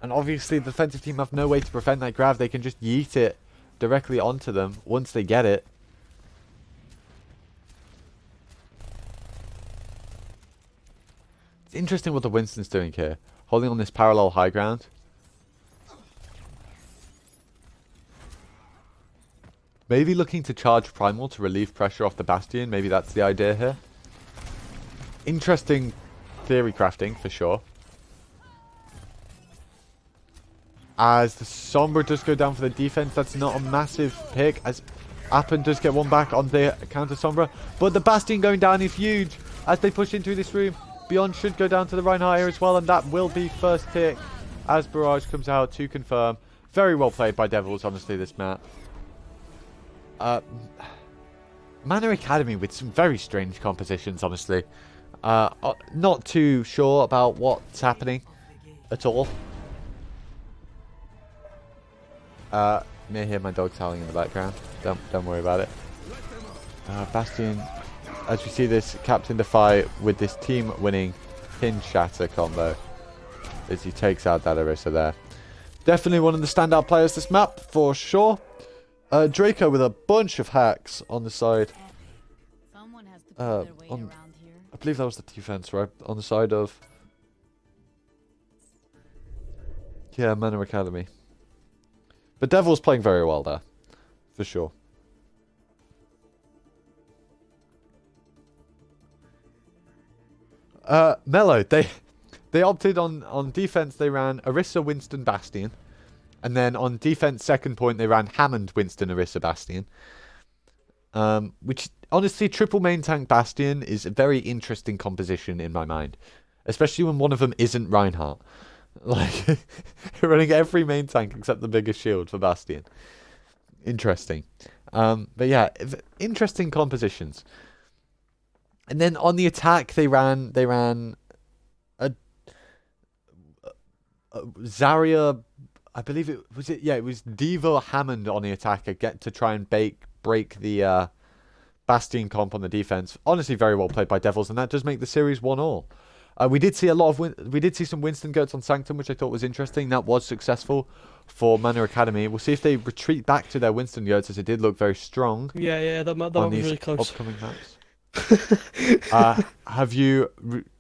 And obviously the defensive team have no way to prevent that Grav. They can just yeet it directly onto them once they get it. It's interesting what the Winston's doing here. Holding on this parallel high ground. Maybe looking to charge Primal to relieve pressure off the Bastion. Maybe that's the idea here. Interesting theory crafting, for sure. As the Sombra does go down for the defense, that's not a massive pick. As Appen does get one back on the counter Sombra. But the Bastion going down is huge. As they push into this room, Beyond should go down to the Reinhardt here as well. And that will be first pick as Barrage comes out to confirm. Very well played by Devils, honestly, this map. Mana Academy with some very strange compositions, honestly. Not too sure about what's happening at all. May hear my dog howling in the background. Don't worry about it. Bastion, as we see this Captain Defy with this team-winning pin shatter combo, as he takes out that Orisa there. Definitely one of the standout players this map, for sure. Draco with a bunch of hacks on the side. Someone has to pull their weight around here. I believe that was the defense, right? On the side of... yeah, Mana Academy. But Devil's playing very well there. For sure. Mellow, they opted on defense, they ran Orisa, Winston, Bastion. And then on defense, second point, they ran Hammond, Winston, Orisa, Bastion. Which, honestly, triple main tank Bastion is a very interesting composition in my mind. Especially when one of them isn't Reinhardt. Like, running every main tank except the biggest shield for Bastion. Interesting. But yeah, interesting compositions. And then on the attack, they ran a Zarya... I believe it was D.Va Hammond on the attack to try and break the Bastion comp on the defense. Honestly, very well played by Devils, and that does make the series 1-1. We did see some Winston goats on Sanctum, which I thought was interesting. That was successful for Mana Academy. We'll see if they retreat back to their Winston goats, as it did look very strong. Yeah, that was really close. Upcoming maps. Have you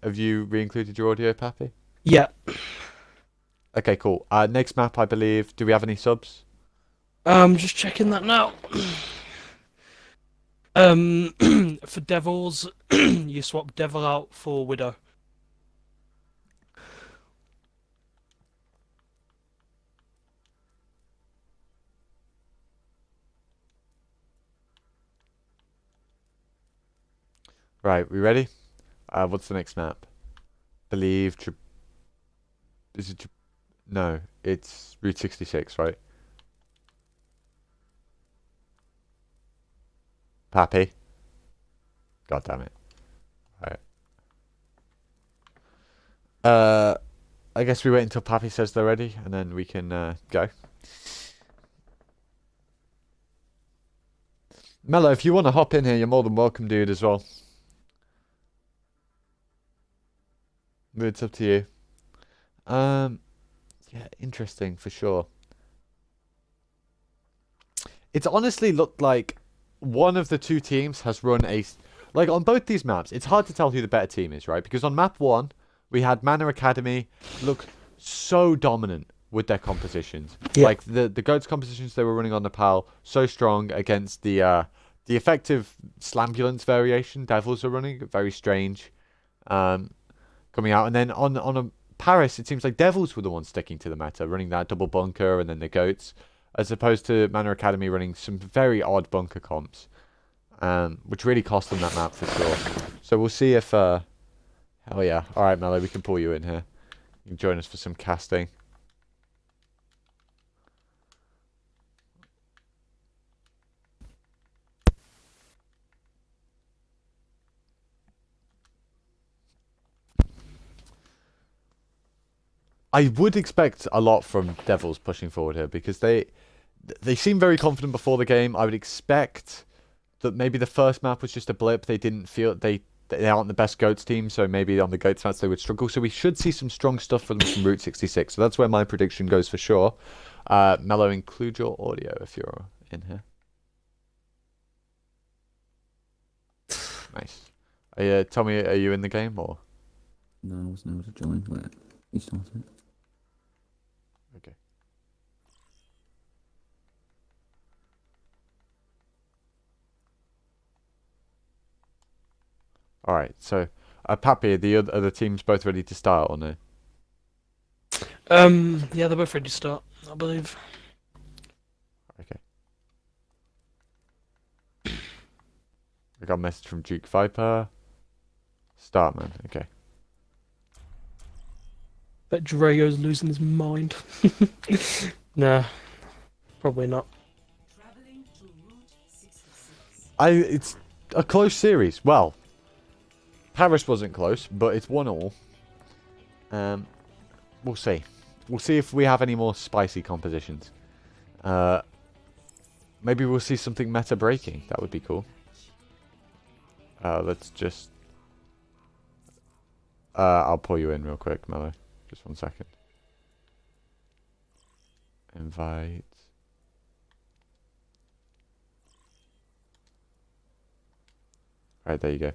re-included your audio, Pappy? Yeah. Okay, cool. Next map, I believe. Do we have any subs? Just checking that now. For Devils, you swap Devil out for Widow. Right, we ready? What's the next map? Believe... Is it... No, it's Route 66, right? Pappy? God damn it. Right. I guess we wait until Pappy says they're ready, and then we can go. Mello, if you want to hop in here, you're more than welcome, dude, as well. It's up to you. Yeah, interesting for sure. It's honestly looked like one of the two teams has run a... Like, on both these maps, it's hard to tell who the better team is, right? Because on map 1, we had Mana Academy look so dominant with their compositions. Yeah. Like, the GOATS compositions they were running on the PAL, so strong against the effective Slambulance variation Devils are running. Very strange. Coming out. And then on a Paris, it seems like Devils were the ones sticking to the meta, running that double bunker and then the GOATS, as opposed to Mana Academy running some very odd bunker comps. which really cost them that map for sure. So we'll see if... hell yeah. Alright, Mello, we can pull you in here. You can join us for some casting. I would expect a lot from Devils pushing forward here because they seem very confident before the game. I would expect that maybe the first map was just a blip. They didn't feel they aren't the best GOATS team, so maybe on the GOATS match they would struggle. So we should see some strong stuff from them from Route 66. So that's where my prediction goes for sure. Mello, include your audio if you're in here. Nice. Tell me, are you in the game or? No, I wasn't able to join. Wait, you started. Okay. All right. So, Pappy, the other teams both ready to start or no? Yeah, they're both ready to start, I believe. Okay. I got a message from Duke Viper. Start, man. Okay. Bet Drago's losing his mind. Nah, probably not. Traveling to Route 66. It's a close series. Well, Paris wasn't close, but it's 1-1. We'll see. We'll see if we have any more spicy compositions. Maybe we'll see something meta breaking. That would be cool. Let's just... I'll pull you in real quick, Mello. Just 1 second. Invite. Right, there you go.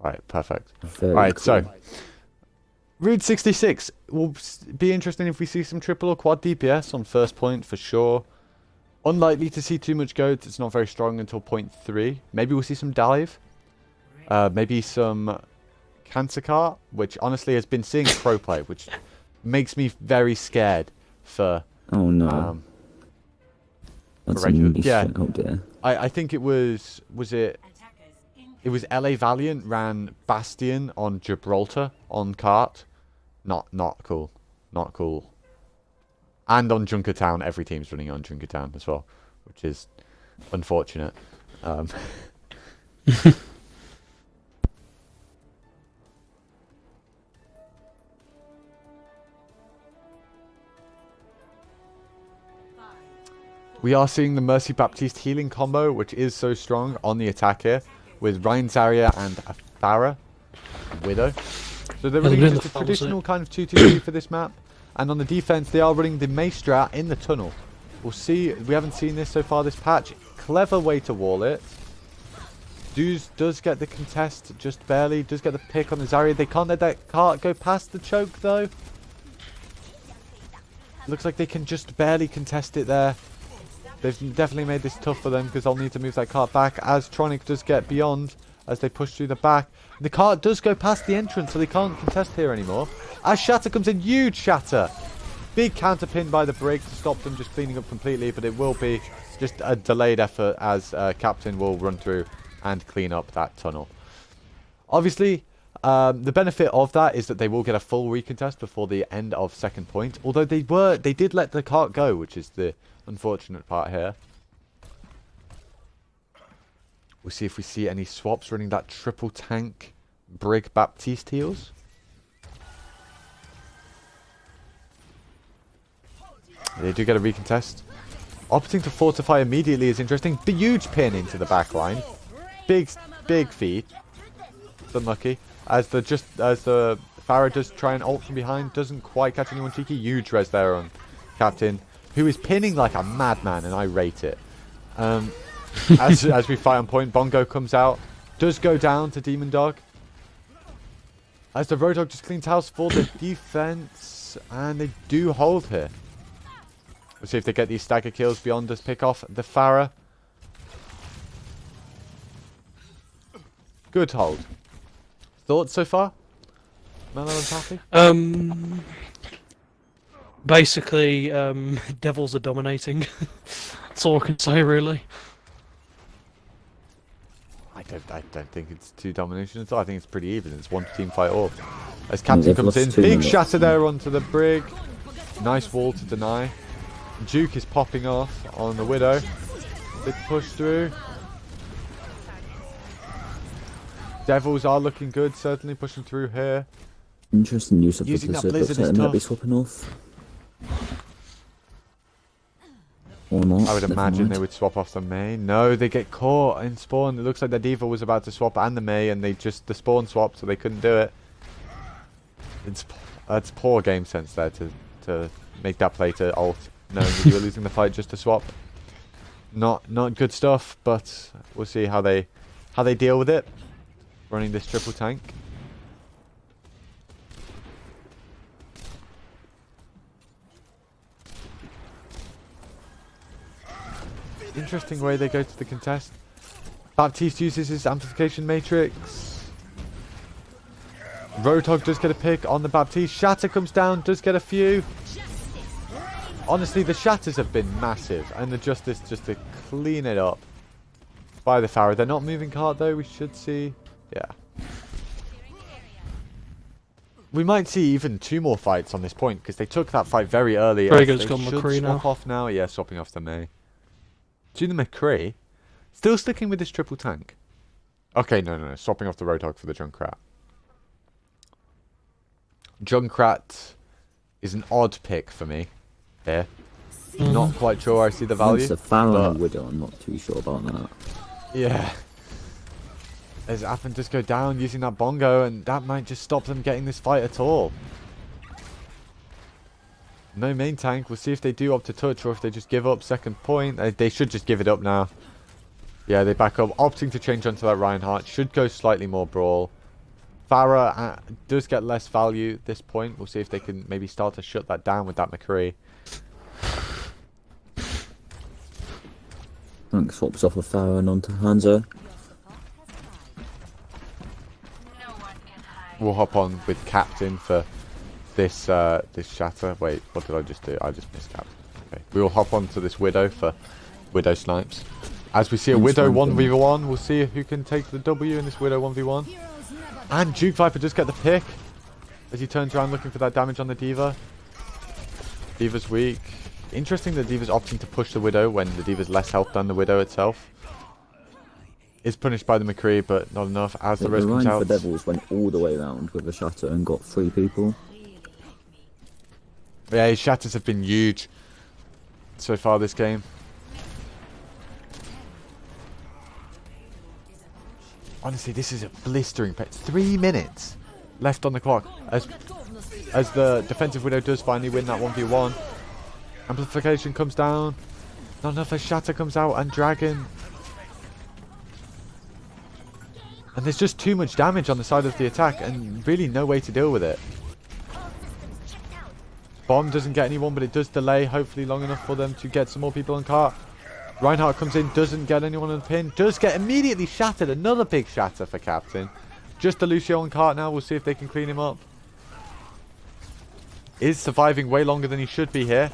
Alright, perfect. Alright, so Route 66 will be interesting if we see some triple or quad DPS on first point for sure. Unlikely to see too much goat. It's not very strong until point 3. Maybe we'll see some dive. Maybe some cancer cart, which honestly has been seeing pro play, which makes me very scared for. Oh no. That's a regular, niche. yeah. Oh dear. I think it was it. Attackers in It was LA Valiant ran Bastion on Gibraltar on cart. Not cool. Not cool. And on Junkertown, every team's running on Junkertown as well, which is unfortunate. We are seeing the Mercy Baptiste healing combo, which is so strong on the attack here, with Ryan Zarya and a Farah, Widow. So they're running just a traditional kind of 2-2-3 for this map. And on the defense, they are running the Mace Strat in the tunnel. We'll see. We haven't seen this so far this patch. Clever way to wall it. Does get the contest just barely. Does get the pick on the Zarya. They can't let that cart go past the choke though. Looks like they can just barely contest it there. They've definitely made this tough for them because they'll need to move that cart back as Tronic does get beyond as they push through the back. The cart does go past the entrance, so they can't contest here anymore. As Shatter comes in, huge Shatter. Big counter pin by the break to stop them just cleaning up completely, but it will be just a delayed effort as Captain will run through and clean up that tunnel. Obviously, the benefit of that is that they will get a full recontest before the end of second point, although they did let the cart go, which is the unfortunate part here. We'll see if we see any swaps running that triple tank Brig Baptiste heals. They do get a recontest. Opting to fortify immediately is interesting. The huge pin into the back line. Big feed. It's unlucky. As the Farah does try and ult from behind, doesn't quite catch anyone cheeky. Huge res there on Captain, who is pinning like a madman, and I rate it. As we fight on point, Bongo comes out, does go down to Demon Dog. As the Road Dog just cleans house for the defense, and they do hold here. We'll see if they get these stagger kills beyond us. Pick off the Farah. Good hold. Thoughts so far? Mellow and Pappy? Basically, devils are dominating. That's all I can say, really. I don't think it's too domination at all. I think it's pretty even. It's one team fight all. As Captain comes in, big shatter there onto the brig. Nice wall to deny. Duke is popping off on the Widow. Big push through. Devils are looking good, certainly pushing through here. Interesting use of Using the that blizzard blizzard. is Might be tough. swapping off. Or not. I would never imagine mind. they would swap off the Mei. No, they get caught in spawn. It looks like the Diva was about to swap and the Mei, and the spawn swapped, so they couldn't do it. It's poor game sense there to make that play to ult, knowing that you were losing the fight just to swap. Not good stuff, but we'll see how they deal with it. Running this triple tank. Interesting way they go to the contest. Baptiste uses his amplification matrix. Roadhog does get a pick on the Baptiste. Shatter comes down, does get a few. Honestly, the shatters have been massive, and the Justice just to clean it up by the Pharaoh. They're not moving cart though, we should see. Yeah. We might see even 2 more fights on this point, because they took that fight very early. Very good, They it's got should McCree swap now. off now. Yeah, swapping off the Mei. To the McCree. Still sticking with this triple tank. Okay, no. Swapping off the Roadhog for the Junkrat. Junkrat is an odd pick for me here. Not quite sure I see the value. It's a Pharaoh and but- a Widow. I'm not too sure about that. Yeah. As Affen just go down using that bongo, and that might just stop them getting this fight at all. No main tank. We'll see if they do opt to touch or if they just give up. Second point. They should just give it up now. Yeah, they back up. Opting to change onto that Reinhardt. Should go slightly more brawl. Farah does get less value at this point. We'll see if they can maybe start to shut that down with that McCree. Tank swaps off of Pharaoh and onto Hanzo. We'll hop on with Captain for this this shatter. Wait, what did I just do? I just missed Captain. Okay, we will hop on to this Widow for Widow snipes. As we see a Widow 1v1, we'll see who can take the W in this Widow 1v1. And Duke Viper does get the pick as he turns around looking for that damage on the Diva. Diva's weak. Interesting that Diva's opting to push the Widow when the Diva's less health than the Widow itself. Is punished by the McCree, but not enough as the rest The comes Rhine out. for Devils went all the way around with a shatter and got 3 people. Yeah, his shatters have been huge so far this game. Honestly, this is a blistering pace. 3 minutes left on the clock as the defensive Widow does finally win that 1v1. Amplification comes down. Not enough as Shatter comes out and Dragon. And there's just too much damage on the side of the attack and really no way to deal with it. Bomb doesn't get anyone, but it does delay, hopefully long enough for them to get some more people on cart. Reinhardt comes in, doesn't get anyone on the pin, does get immediately shattered. Another big shatter for Captain. Just the Lucio on cart now, we'll see if they can clean him up. Is surviving way longer than he should be here.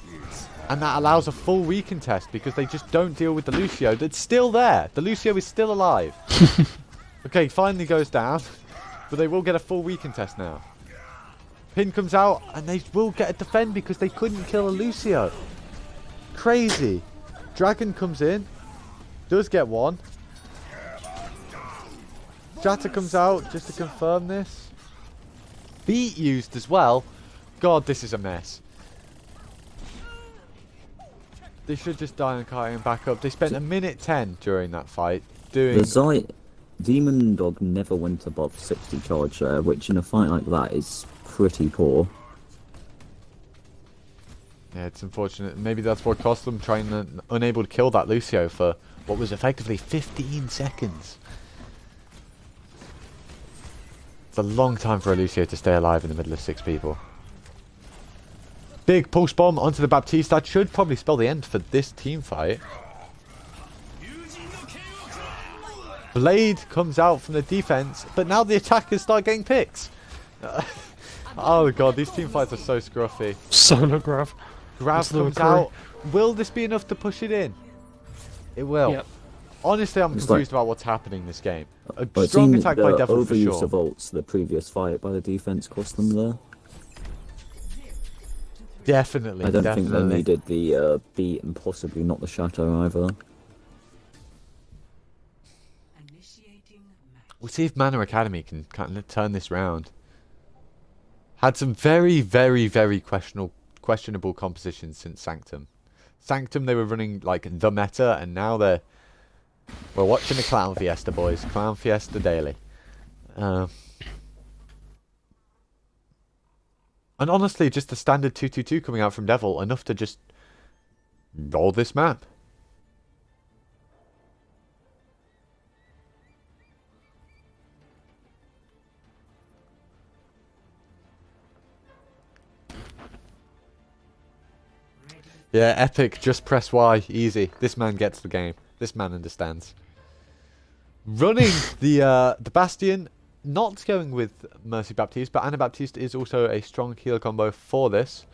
And that allows a full recontest because they just don't deal with the Lucio. That's still there. The Lucio is still alive. Okay, finally goes down. But they will get a full recontest now. Pin comes out and they will get a defend because they couldn't kill a Lucio. Crazy. Dragon comes in. Does get one. Shatter comes out just to confirm this. Beat used as well. God, this is a mess. They should just die on carting and back up. They spent 1:10 during that fight doing... The Zai Demon Dog never went above 60 charge share, which in a fight like that is pretty poor. Yeah, it's unfortunate. Maybe that's what cost them, unable to kill that Lucio for what was effectively 15 seconds. It's a long time for a Lucio to stay alive in the middle of 6 people. Big pulse bomb onto the Baptiste. That should probably spell the end for this team fight. Blade comes out from the defense, but now the attackers start getting picks. Oh god, these team fights are so scruffy. Solo grab. Grav Into the comes McCree. out. Will this be enough to push it in? It will. Yep. Honestly, I'm It's confused about what's happening this game. A But it strong seemed attack the by Devil for overuse sure. of ults the previous fight by the defense cost them there. Definitely, I don't think they definitely. needed the beat and possibly not the shatter either. Initiating match. We'll see if Mana Academy can kind of turn this round. Had some very, very, very questionable compositions since Sanctum. Sanctum, they were running like the meta, and now we're watching a Clown Fiesta, boys. Clown Fiesta daily. And honestly, just the standard 2-2-2 coming out from Devil, enough to just roll this map. Yeah, epic. Just press Y. Easy. This man gets the game. This man understands. Running the Bastion, not going with Mercy Baptiste, but Anabaptiste is also a strong heal combo for this,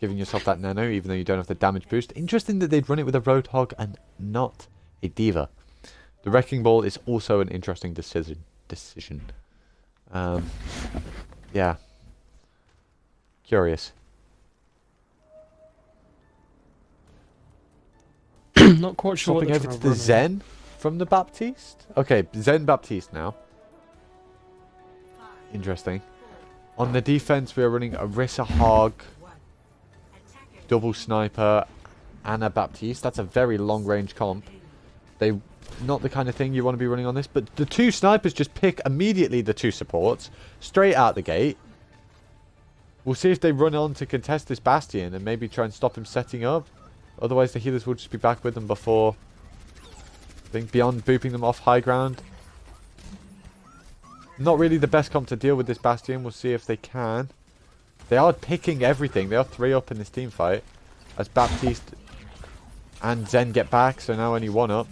giving yourself that nano, even though you don't have the damage boost. Interesting that they'd run it with a Roadhog and not a Diva. The Wrecking Ball is also an interesting decision. Yeah. Curious. Not quite sure. Swapping over to the Zen from the Baptiste. Okay, Zen Baptiste now. Interesting. On the defense, we are running Orisa Hog, Double Sniper, Anna Baptiste. That's a very long-range comp. They, not the kind of thing you want to be running on this, but the two snipers just pick immediately the two supports, straight out the gate. We'll see if they run on to contest this Bastion and maybe try and stop him setting up. Otherwise, the healers will just be back with them before, I think, beyond booping them off high ground. Not really the best comp to deal with this Bastion. We'll see if they can. They are picking everything. They are 3 up in this team fight. As Baptiste and Zen get back, so now only 1 up.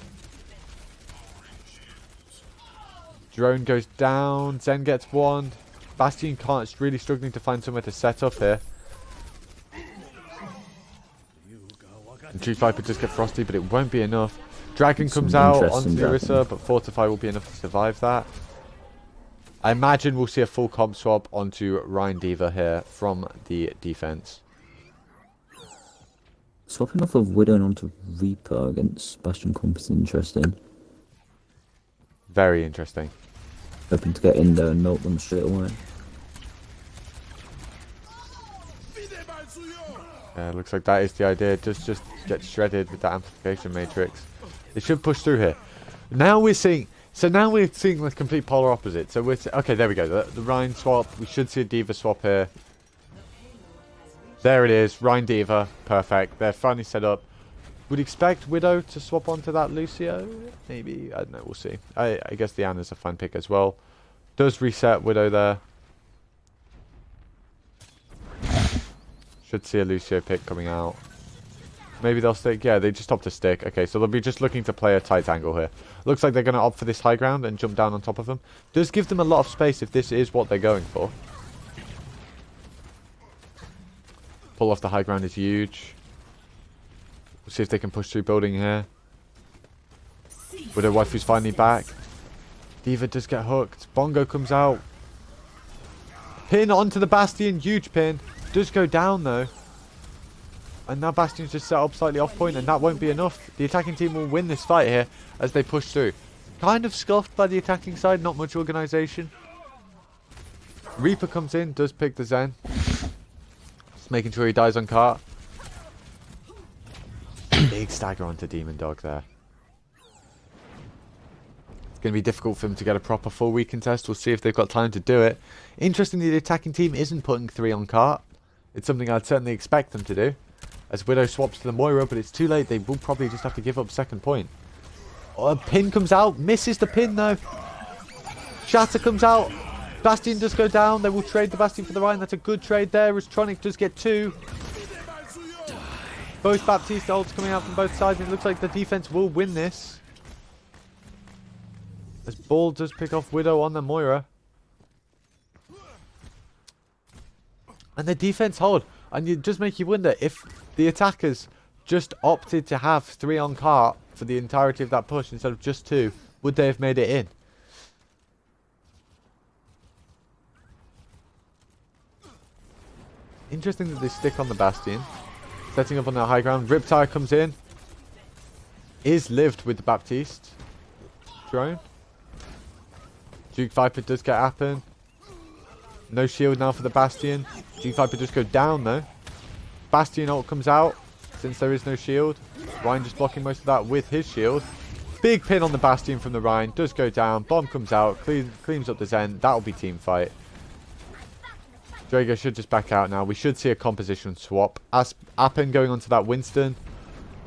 Drone goes down. Zen gets 1. Bastion can't. It's really struggling to find somewhere to set up here. And Tree Viper does get Frosty, but it won't be enough. Dragon comes out onto Orisa, but Fortify will be enough to survive that. I imagine we'll see a full comp swap onto Ryan Diva here from the defense. Swapping off of Widow and onto Reaper against Bastion comp is interesting. Very interesting. Hoping to get in there and melt them straight away. Looks like that is the idea. Just get shredded with that amplification matrix. They should push through here. Now we're seeing. So now we're seeing the complete polar opposite. So we're okay. There we go. The Rhine swap. We should see a Diva swap here. There it is. Rhine Diva. Perfect. They're finally set up. Would expect Widow to swap onto that Lucio. Maybe. I don't know. We'll see. I guess the Anna's a fine pick as well. Does reset Widow there. Should see a Lucio pick coming out. Maybe they'll stick. Yeah, they just opt to stick. Okay, so they'll be just looking to play a tight angle here. Looks like they're going to opt for this high ground and jump down on top of them. Does give them a lot of space if this is what they're going for. Pull off the high ground is huge. We'll see if they can push through building here. Widow Waifu's finally back. Diva does get hooked. Bongo comes out. Pin onto the Bastion. Huge pin. Does go down though. And now Bastion's just set up slightly off point, and that won't be enough. The attacking team will win this fight here as they push through. Kind of scuffed by the attacking side, not much organisation. Reaper comes in, does pick the Zen. Just making sure he dies on cart. Big stagger onto Demon Dog there. It's going to be difficult for them to get a proper full recontest. We'll see if they've got time to do it. Interestingly, the attacking team isn't putting 3 on cart. It's something I'd certainly expect them to do. As Widow swaps to the Moira, but it's too late. They will probably just have to give up second point. Oh, a pin comes out. Misses the pin, though. Shatter comes out. Bastion does go down. They will trade the Bastion for the Rhine. That's a good trade there, as Tronic does get 2. Both Baptiste ults coming out from both sides. It looks like the defense will win this. As Ball does pick off Widow on the Moira. And the defense hold. And you just make you wonder if the attackers just opted to have 3 on cart for the entirety of that push instead of just 2, would they have made it in? Interesting that they stick on the Bastion. Setting up on that high ground. Riptire comes in. Is lived with the Baptiste. Drone. Duke Viper does get happen. No shield now for the Bastion. Duke Viper does go down though. Bastion ult comes out since there is no shield. Ryan just blocking most of that with his shield. Big pin on the Bastion from the Rhine. Does go down. Bomb comes out. Cleans up the Zen. That'll be team fight. Drago should just back out now. We should see a composition swap. As Appen going onto that Winston.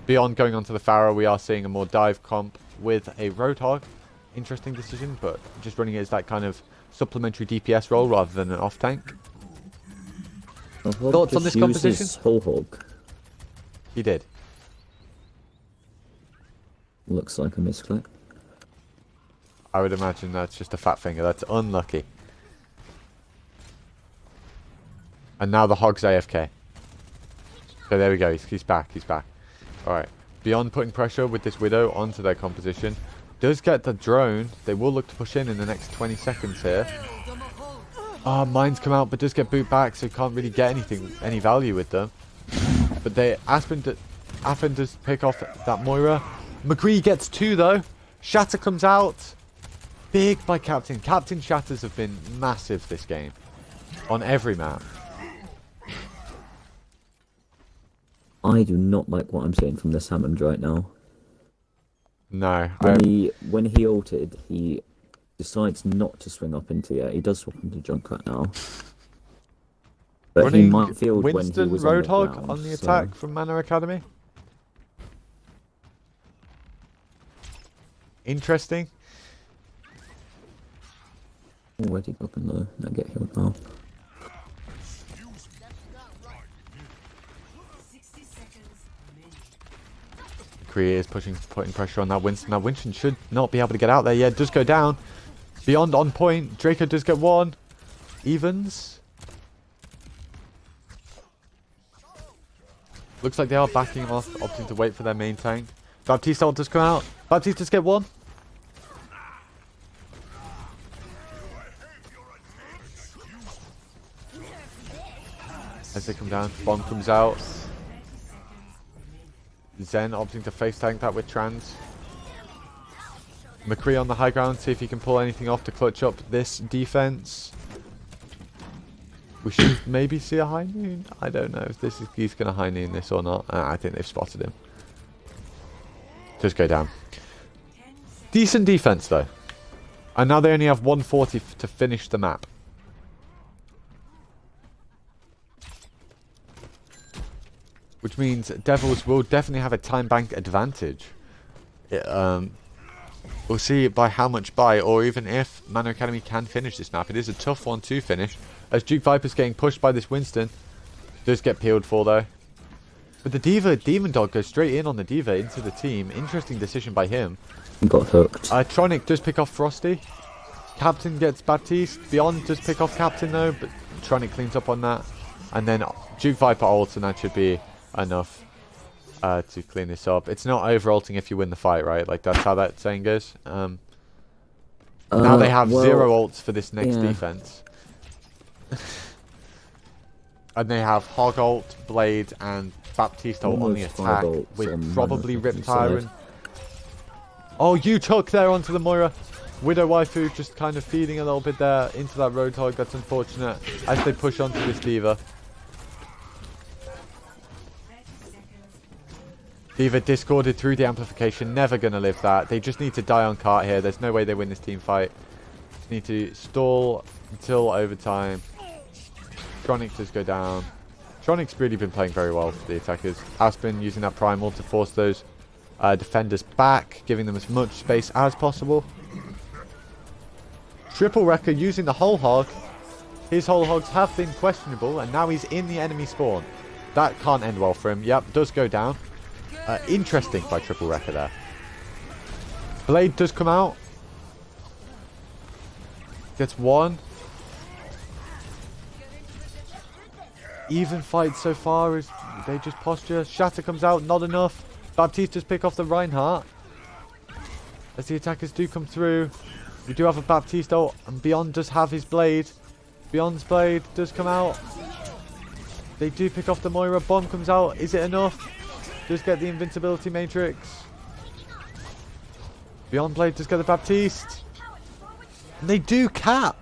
Beyond going onto the Pharaoh, we are seeing a more dive comp with a Roadhog. Interesting decision, but just running it as that kind of supplementary DPS role rather than an off tank. Thoughts on this composition? Whole hog. He did. Looks like a misclick. I would imagine that's just a fat finger. That's unlucky. And now the Hog's AFK. So there we go. He's back. He's back. Alright. Beyond putting pressure with this Widow onto their composition. Does get the drone. They will look to push in the next 20 seconds here. Mines come out, but does get boot back, so can't really get any value with them. But Appen does pick off that Moira. McCree gets 2 though. Shatter comes out. Big by Captain. Captain Shatters have been massive this game. On every map. I do not like what I'm seeing from this Hammond right now. No. When he ulted, he decides not to swing up into it. He does swap into Junkrat now. But running he might field Winston when he was Roadhog on the attack from Mana Academy. Interesting. Oh, where'd he go up in low? Now get healed now. 60 seconds remaining. Korea is putting pressure on that Winston. Now Winston should not be able to get out there. Yeah, it does go down. Beyond on point. Draco does get 1. Evens. Looks like they are backing off, opting to wait for their main tank. Baptiste ult does come out. Baptiste does get 1. As they come down, bomb comes out. Zen opting to face tank that with Trans. McCree on the high ground, see if he can pull anything off to clutch up this defense. We should maybe see a high noon. I don't know if he's going to high noon this or not. I think they've spotted him. Just go down. Decent defense though. And now they only have 140 to finish the map. Which means Devils will definitely have a time bank advantage. We'll see by how much or even if Mana Academy can finish this map. It is a tough one to finish. As Duke Viper's getting pushed by this Winston. Does get peeled for though. But the Demon Dog goes straight in on the D.Va into the team. Interesting decision by him. He got hooked. Tronic does pick off Frosty. Captain gets Baptiste. Beyond does pick off Captain though, but Tronic cleans up on that. And then Duke Viper ults, and that should be enough to clean this up. It's not over-ulting if you win the fight, right? Like, that's how that saying goes. Now they have 0 ults for this next defense. And they have Hog ult, Blade, and Baptiste ult on the attack, with probably Riptire and... Oh, you took there onto the Moira. Widow Waifu just kind of feeding a little bit there into that Roadhog. That's unfortunate as they push onto this D.Va. D.Va discorded through the amplification, never going to live that. They just need to die on cart here. There's no way they win this team fight. Just need to stall until overtime. Tronic does go down. Tronic's really been playing very well for the attackers. Aspen using that primal to force those defenders back, giving them as much space as possible. Triple Wrecker using the whole hog. His whole hogs have been questionable, and now he's in the enemy spawn. That can't end well for him. Yep, does go down. Interesting by Triple Wrecker there. Blade does come out. Gets 1. Even fight so far as they just posture. Shatter comes out, not enough. Baptista's pick off the Reinhardt. As the attackers do come through. We do have a Baptiste ult, and Beyond does have his blade. Beyond's blade does come out. They do pick off the Moira. Bomb comes out. Is it enough? Does get the invincibility matrix. Beyond blade does get the Baptiste. And they do cap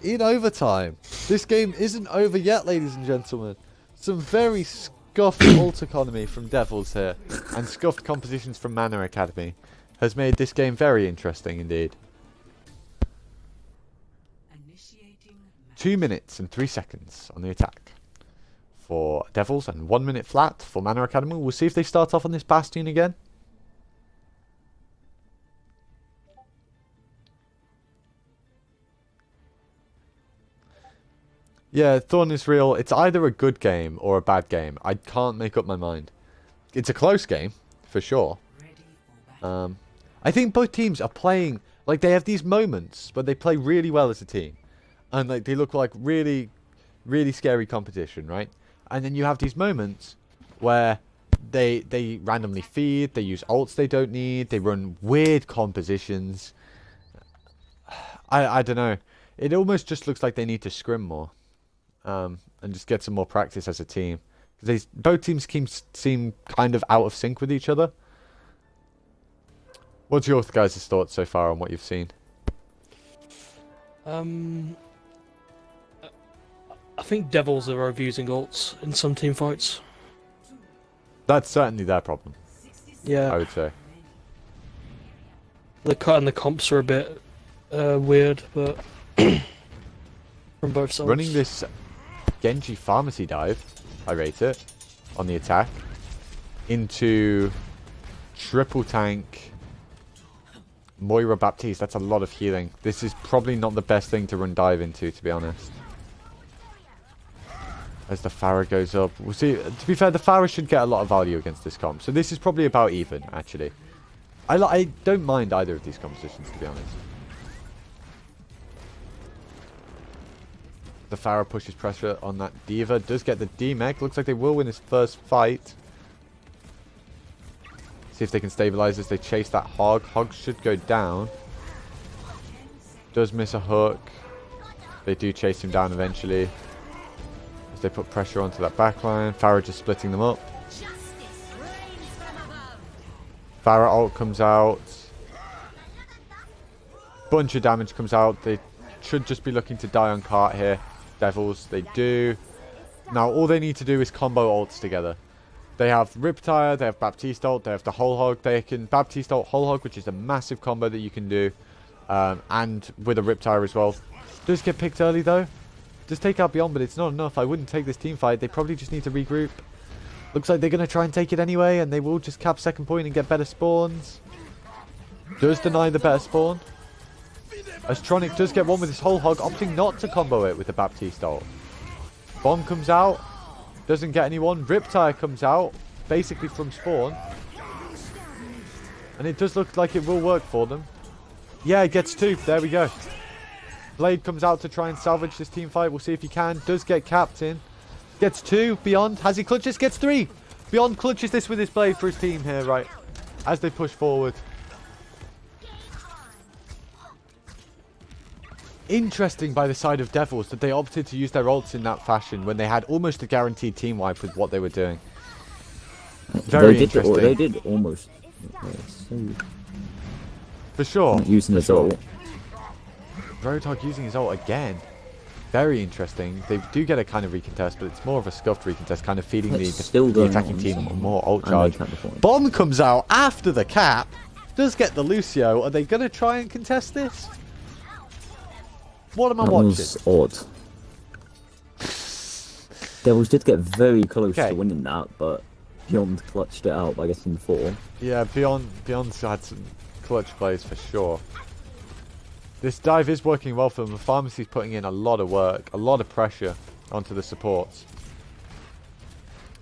in overtime. This game isn't over yet, ladies and gentlemen. Some very scuffed ult economy from Devils here, and scuffed compositions from Mana Academy has made this game very interesting indeed. 2 minutes and 3 seconds on the attack for Devils and 1 minute flat for Mana Academy. We'll see if they start off on this Bastion again. Yeah, Thorn is real. It's either a good game or a bad game. I can't make up my mind. It's a close game, for sure. I think both teams are playing, like they have these moments where they play really well as a team. And like they look like really, really scary competition, right? And then you have these moments where they randomly feed, they use ults they don't need, they run weird compositions. I don't know. It almost just looks like they need to scrim more. And just get some more practice as a team. Because both teams seem kind of out of sync with each other. What's your guys' thoughts so far on what you've seen? I think Devils are overusing ults in some team fights. That's certainly their problem, Yeah. I would say. The cut and the comps are a bit weird, but from both sides. Running this Genji pharmacy dive, I rate it, on the attack, into triple tank Moira Baptiste. That's a lot of healing. This is probably not the best thing to run dive into, to be honest. As the Pharah goes up. We'll see. To be fair, the Pharah should get a lot of value against this comp. So this is probably about even, actually. I don't mind either of these compositions, to be honest. The Pharah pushes pressure on that Diva. Does get the D-Mech. Looks like they will win his first fight. See if they can stabilize as they chase that Hog. Hog should go down. Does miss a hook. They do chase him down eventually. As they put pressure onto that backline. Pharah just splitting them up. Pharah ult comes out. Bunch of damage comes out. They should just be looking to die on cart here. Devils, they do. Now all they need to do is combo ults together. They have Riptire, they have Baptiste ult, they have the Whole Hog. They can Baptiste ult Whole Hog, which is a massive combo that you can do. And with a Riptire as well. Does get picked early though. Does take out Beyond, but it's not enough. I wouldn't take this team fight. They probably just need to regroup. Looks like they're going to try and take it anyway, and they will just cap second point and get better spawns. Does deny the better spawn. As Tronic does get one with his Whole Hog, opting not to combo it with the Baptiste ult. Bomb comes out. Doesn't get anyone. Riptire comes out, basically from spawn. And it does look like it will work for them. Yeah, it gets two. There we go. Blade comes out to try and salvage this team fight. We'll see if he can. Does get capped in. Gets two. Beyond. Has he clutches? Gets three. Beyond clutches this with his blade for his team here, right? As they push forward. Interesting by the side of Devils that they opted to use their ults in that fashion when they had almost a guaranteed team wipe with what they were doing. Very interesting. They did almost. For sure. Using his ult. Roadhog using his ult again. Very interesting. They do get a kind of recontest, but it's more of a scuffed recontest, kind of feeding the attacking team more ult charge. Bomb comes out after the cap. Does get the Lucio. Are they going to try and contest this? What am I watching? That was odd. Devils did get very close to winning that, but Beyond clutched it out by getting 4. Yeah, Beyond's had some clutch plays for sure. This dive is working well for them. The Pharmacy's putting in a lot of work, a lot of pressure onto the supports.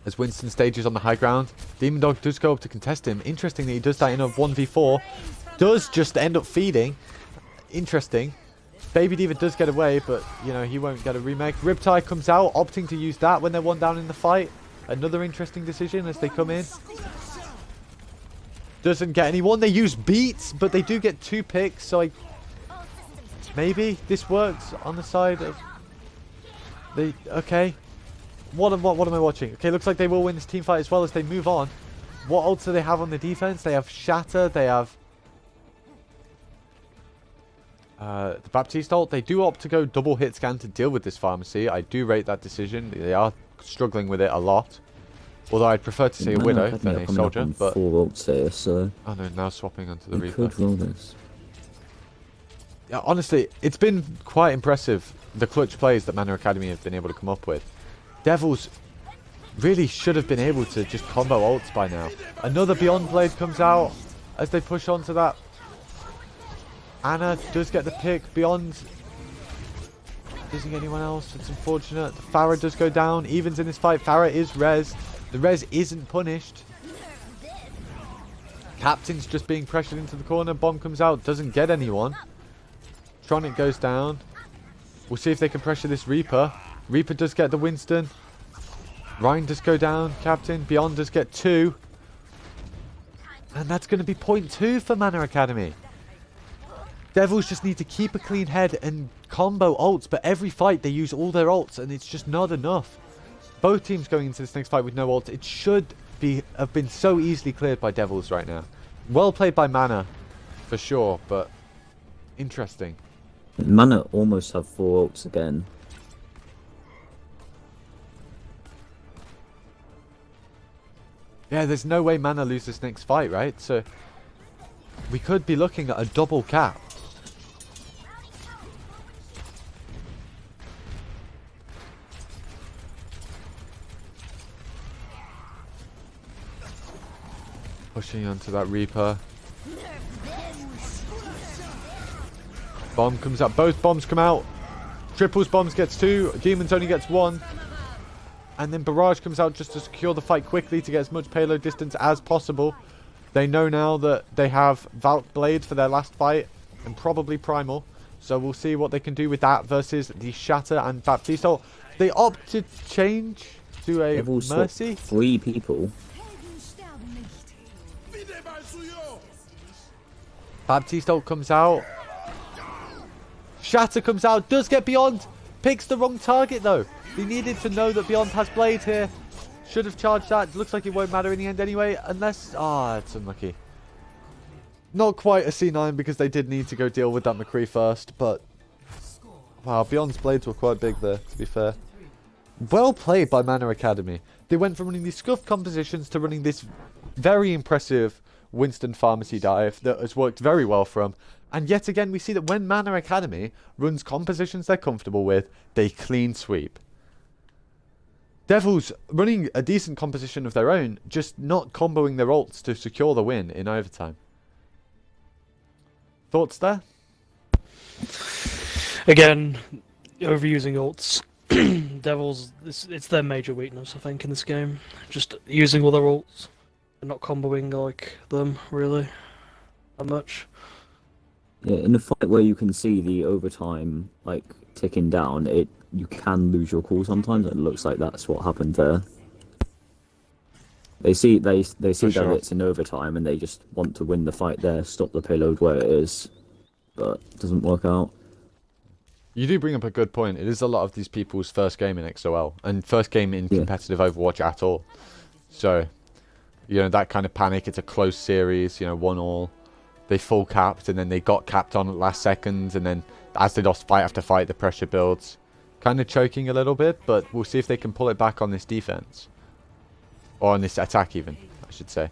As Winston stages on the high ground, Demon Dog does go up to contest him. Interestingly, he does that in a 1v4. Does just end up feeding. Interesting. Baby Diva does get away, but, you know, he won't get a remake. Riptide comes out, opting to use that when they're one down in the fight. Another interesting decision as they come in. Doesn't get anyone. They use beats, but they do get 2 picks, so maybe this works on the side of... Okay. What am I watching? Okay, looks like they will win this team fight as well as they move on. What ults do they have on the defense? They have Shatter, they have... the Baptiste ult. They do opt to go double hit scan to deal with this pharmacy. I do rate that decision. They are struggling with it a lot. Although I'd prefer to see a Widow than a Soldier. But 4 ults here, so... Oh no, now swapping onto the You Reaper. could roll this. Yeah, honestly, it's been quite impressive, the clutch plays that Mana Academy have been able to come up with. Devils really should have been able to just combo ults by now. Another Beyond Blade comes out as they push onto that. Anna does get the pick. Beyond doesn't get anyone else. It's unfortunate. Farah does go down. Evens in this fight. Farah is res. The res isn't punished. Captain's just being pressured into the corner. Bomb comes out. Doesn't get anyone. Tronic goes down. We'll see if they can pressure this Reaper. Reaper does get the Winston. Ryan does go down. Captain. Beyond does get 2. And that's going to be point 2 for Mana Academy. Devils just need to keep a clean head and combo ults, but every fight they use all their ults and it's just not enough. Both teams going into this next fight with no ults. It should have been so easily cleared by Devils right now. Well played by Mana, for sure, but interesting. Mana almost have 4 ults again. Yeah, there's no way Mana loses this next fight, right? So we could be looking at a double cap. Pushing onto that Reaper. Bomb comes out. Both bombs come out. Triples bombs gets 2. Demons only gets 1. And then Barrage comes out just to secure the fight quickly to get as much payload distance as possible. They know now that they have Valk Blade for their last fight and probably Primal. So we'll see what they can do with that versus the Shatter and Baptiste. So they opt to change to a Mercy. 3 people. Baptiste ult comes out. Shatter comes out. Does get Beyond. Picks the wrong target though. He needed to know that Beyond has Blade here. Should have charged that. Looks like it won't matter in the end anyway. Unless... Ah, it's unlucky. Not quite a C9 because they did need to go deal with that McCree first. But... Wow, Beyond's Blades were quite big there, to be fair. Well played by Mana Academy. They went from running these scuffed compositions to running this very impressive Winston Pharmacy dive that has worked very well for them. And yet again, we see that when Mana Academy runs compositions they're comfortable with, they clean sweep. Devils running a decent composition of their own, just not comboing their ults to secure the win in overtime. Thoughts there? Again, overusing ults. Devils, it's their major weakness, I think, in this game. Just using all their ults and not comboing like them, really, that much. Yeah, in a fight where you can see the overtime like ticking down, you can lose your call sometimes. It looks like that's what happened there. They see that it's in overtime and they just want to win the fight there, stop the payload where it is, but it doesn't work out. You do bring up a good point. It is a lot of these people's first game in XOL and first game in competitive Overwatch at all. So, you know, that kind of panic. It's a close series, you know, 1-1. They full capped and then they got capped on at last seconds, and then as they lost fight after fight, the pressure builds. Kind of choking a little bit, but we'll see if they can pull it back on this defense. Or on this attack even, I should say.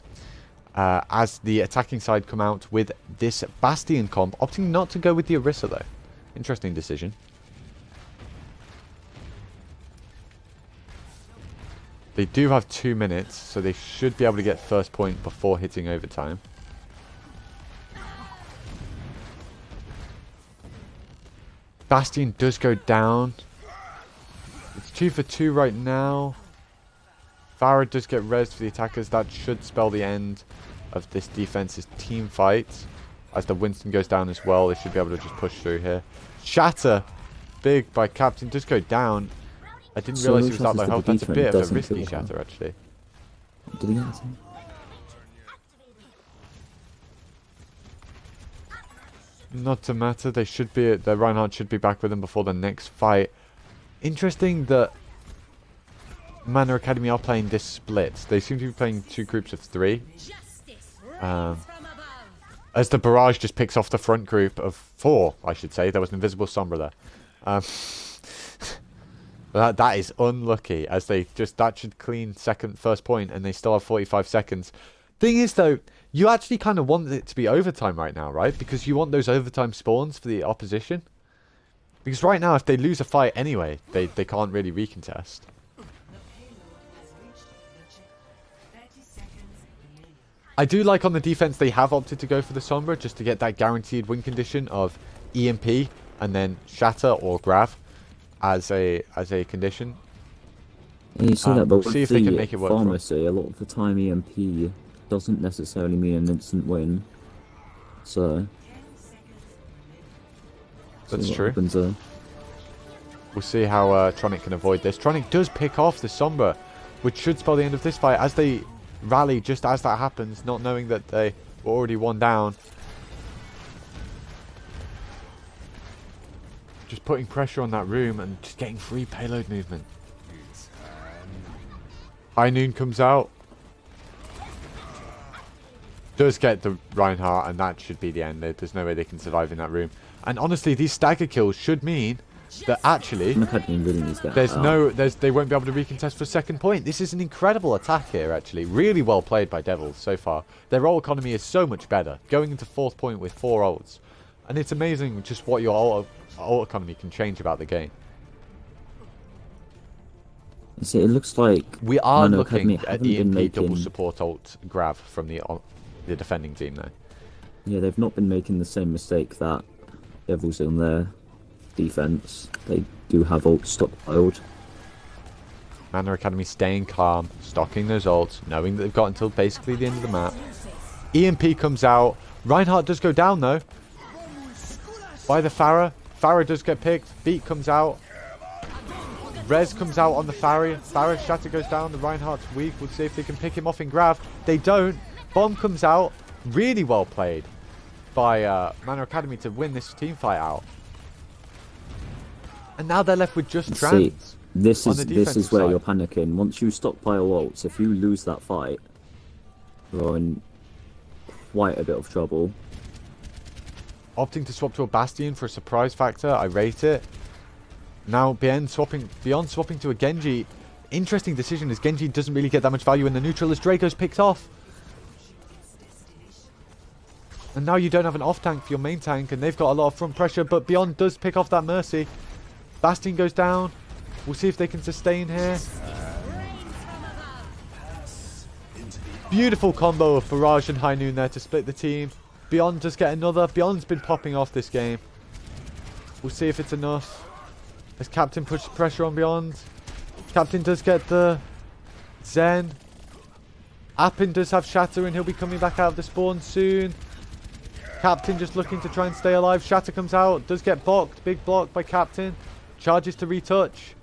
As the attacking side come out with this Bastion comp, opting not to go with the Orisa though. Interesting decision. They do have 2 minutes, so they should be able to get first point before hitting overtime. Bastion does go down. It's 2 for 2 right now. Farah does get rezzed for the attackers. That should spell the end of this defense's team fight. As the Winston goes down as well, they should be able to just push through here. Shatter, big by Captain, does go down. I didn't realise he was that low health. That's a bit of a risky Shatter, actually. Did he get him? Not to matter, they should be. The Reinhardt should be back with them before the next fight. Interesting that Manor Academy are playing this split. They seem to be playing 2 groups of 3. As the barrage just picks off the front group of 4, I should say. There was an invisible Sombra there. That is unlucky, as they just, that should clean first point, and they still have 45 seconds. Thing is, though, you actually kind of want it to be overtime right now, right? Because you want those overtime spawns for the opposition. Because right now, if they lose a fight anyway, they can't really recontest. I do like on the defense they have opted to go for the Sombra just to get that guaranteed win condition of EMP and then Shatter or Grav as a condition. And you see that, but we'll see if they can make it work. Pharmacy, a lot of the time EMP doesn't necessarily mean an instant win. So that's true. We'll see how Tronic can avoid this. Tronic does pick off the Sombra, which should spell the end of this fight as they rally just as that happens, not knowing that they were already 1 down. Just putting pressure on that room and just getting free payload movement. High Noon comes out. Does get the Reinhardt, and that should be the end. There's no way they can survive in that room. And honestly, these stagger kills should mean that actually they won't be able to recontest for 2nd point. This is an incredible attack here, actually. Really well played by Devils so far. Their ult economy is so much better, going into 4th point with 4 ults. And it's amazing just what your ult economy can change about the game. See, it looks like we are looking at EMP double support ult Grav from the defending team though. Yeah, they've not been making the same mistake that Devils on their defense. They do have ults stockpiled. Manor Academy staying calm, stocking those ults, knowing that they've got until basically the end of the map. EMP comes out. Reinhardt does go down though. By the Pharah. Pharah does get picked. Beat comes out. Rez comes out on the Pharah. Shatter goes down. The Reinhardt's weak. We'll see if they can pick him off in Grav. They don't. Bomb comes out. Really well played by Manor Academy to win this team fight out. And now they're left with just Trans. See, this is where you're panicking. Once you stockpile ults, if you lose that fight, you're in quite a bit of trouble. Opting to swap to a Bastion for a surprise factor. I rate it. Now beyond swapping to a Genji. Interesting decision as Genji doesn't really get that much value in the neutral as Draco's picked off. And now you don't have an off tank for your main tank, and they've got a lot of front pressure, but Beyond does pick off that Mercy. Bastion goes down. We'll see if they can sustain here. Beautiful combo of Barrage and High Noon there to split the team. Beyond does get another. Beyond's been popping off this game. We'll see if it's enough. As Captain pushes pressure on Beyond. Captain does get the Zen. Appin does have Shatter and he'll be coming back out of the spawn soon. Captain just looking to try and stay alive. Shatter comes out. Does get blocked. Big block by Captain. Charges to retouch.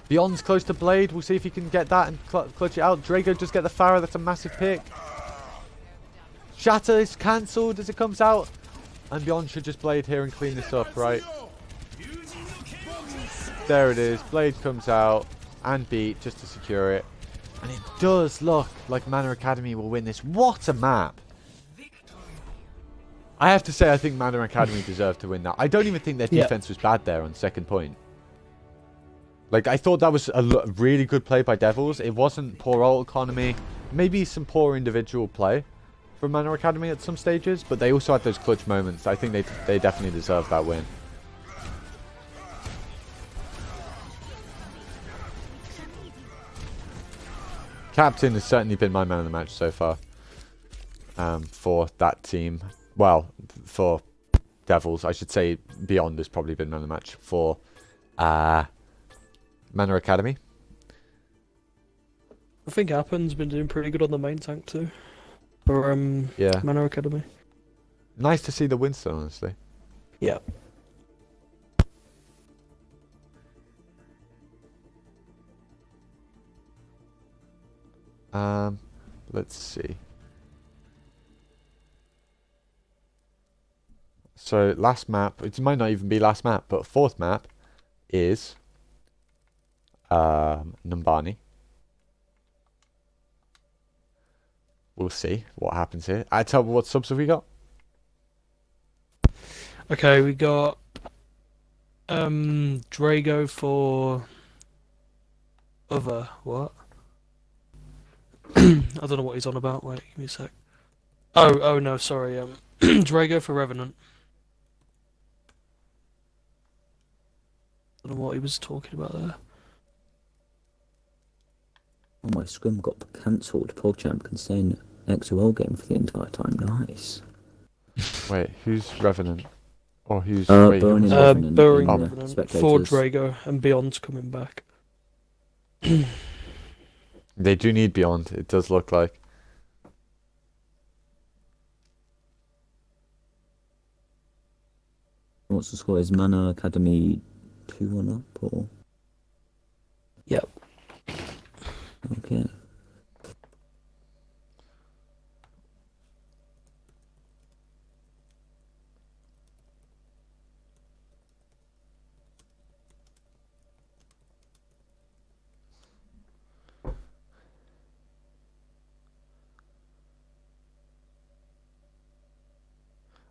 Beyond's close to Blade. We'll see if he can get that and clutch it out. Drago does get the Pharah. That's a massive pick. Shatter is cancelled as it comes out. And Beyond should just Blade here and clean this up, right? There it is. Blade comes out and beat just to secure it. And it does look like Manor Academy will win this. What a map! I have to say, I think Manor Academy deserved to win that. I don't even think their defense was bad there on 2nd point. Like, I thought that was a really good play by Devils. It wasn't poor ult economy. Maybe some poor individual play from Manor Academy at some stages. But they also had those clutch moments. I think they definitely deserve that win. Captain has certainly been my man of the match so far. For that team. Well, for Devils, I should say Beyond has probably been man of the match for Manor Academy. I think Appin's been doing pretty good on the main tank too. for Yeah. Mana Academy. Nice to see the Winston, honestly. Yeah. Let's see. So last map, it might not even be last map, but fourth map is Numbani. We'll see what happens here. I tell you what subs have we got? Okay, we got Drago for other what? I don't know what he's on about. Wait, give me a sec. Oh no, sorry. Drago for Revenant. I don't know what he was talking about there. Oh, my scrim got cancelled. PogChamp can stay in XOL game for the entire time. Nice. Wait, who's Revenant? Or who's Burning Revenant Burning in the Revenant for spectators. Drago and Beyond's coming back. They do need Beyond, it does look like. What's the score? Is Mana Academy 2-1 up or? Yep. Okay.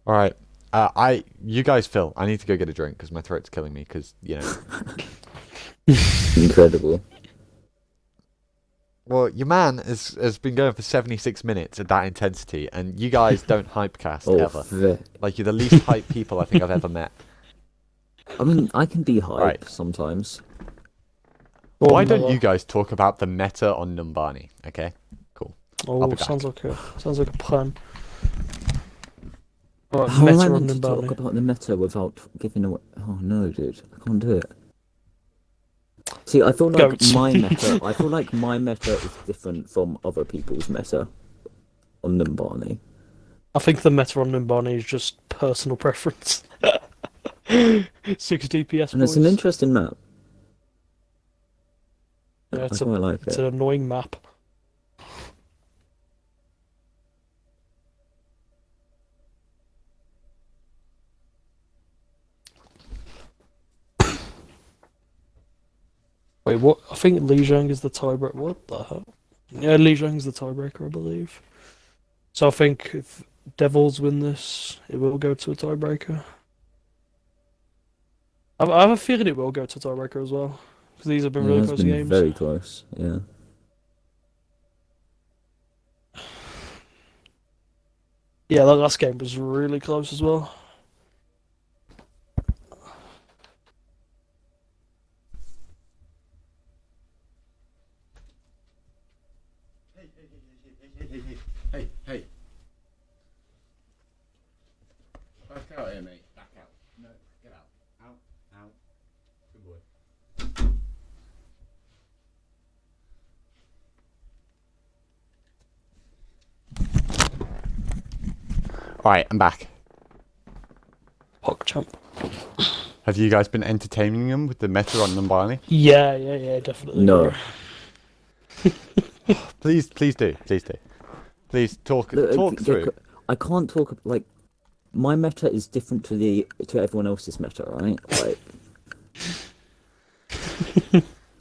Alright, you guys fill. I need to go get a drink because my throat's killing me because, you know. Incredible. Well, your man has been going for 76 minutes at that intensity, and you guys don't hypecast ever. Like, you're the least hype people I think I've ever met. I mean, I can be hype Right. sometimes. Why don't you guys talk about the meta on Numbani? Okay, cool. I'll Oh, be back. sounds like a plan. Alright, How am I Meta on meant to talk Numbani. about the meta without giving away? Oh no, dude, I can't do it. See, I feel like Goats. my meta. I feel like my meta is different from other people's meta on Numbani. I think the meta on Numbani is just personal preference. 6 DPS And it's an boys. interesting map. Yeah, I it's quite like It's it. an annoying map. Wait, what? I think Li Zhang is the tiebreaker. What the hell? Yeah, Li Zhang is the tiebreaker, I believe. So I think if Devils win this, it will go to a tiebreaker. I have a feeling it will go to a tiebreaker as well, because these have been Yeah, really it's close been games. very close. Yeah. Yeah, that last game was really close as well. Hey. Back out here, mate. Back out. No, get out. Out. Good boy. Alright, I'm back. PogChamp. Have you guys been entertaining them with the meta on Numbani? Yeah, definitely. No. Please do. Please talk Look, through. I can't talk like my meta is different to everyone else's meta, right?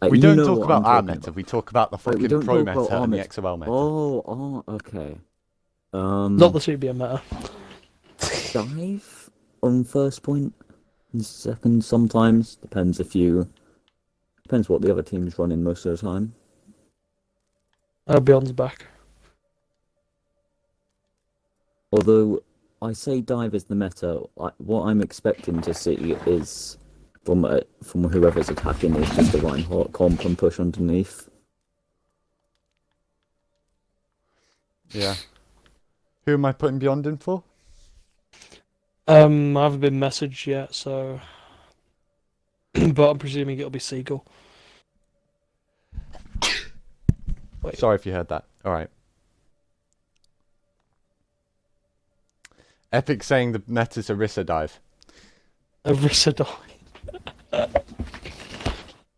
Like, We you don't know talk what about I'm our talking meta. about. We talk about the Wait, we fucking don't pro talk about meta our and the meta. XOL meta. Oh, okay. Not the CBM meta. Dive on first point, and second sometimes depends what the other team's running most of the time. Beyond's back. Although I say dive is the meta, what I'm expecting to see is from whoever's attacking is just a Reinhardt comp and push underneath. Yeah. Who am I putting Beyond in for? I haven't been messaged yet, so. But I'm presuming it'll be Seagull. Wait. Sorry if you heard that. Alright. Epic saying the meta's Orisa dive. Orisa die.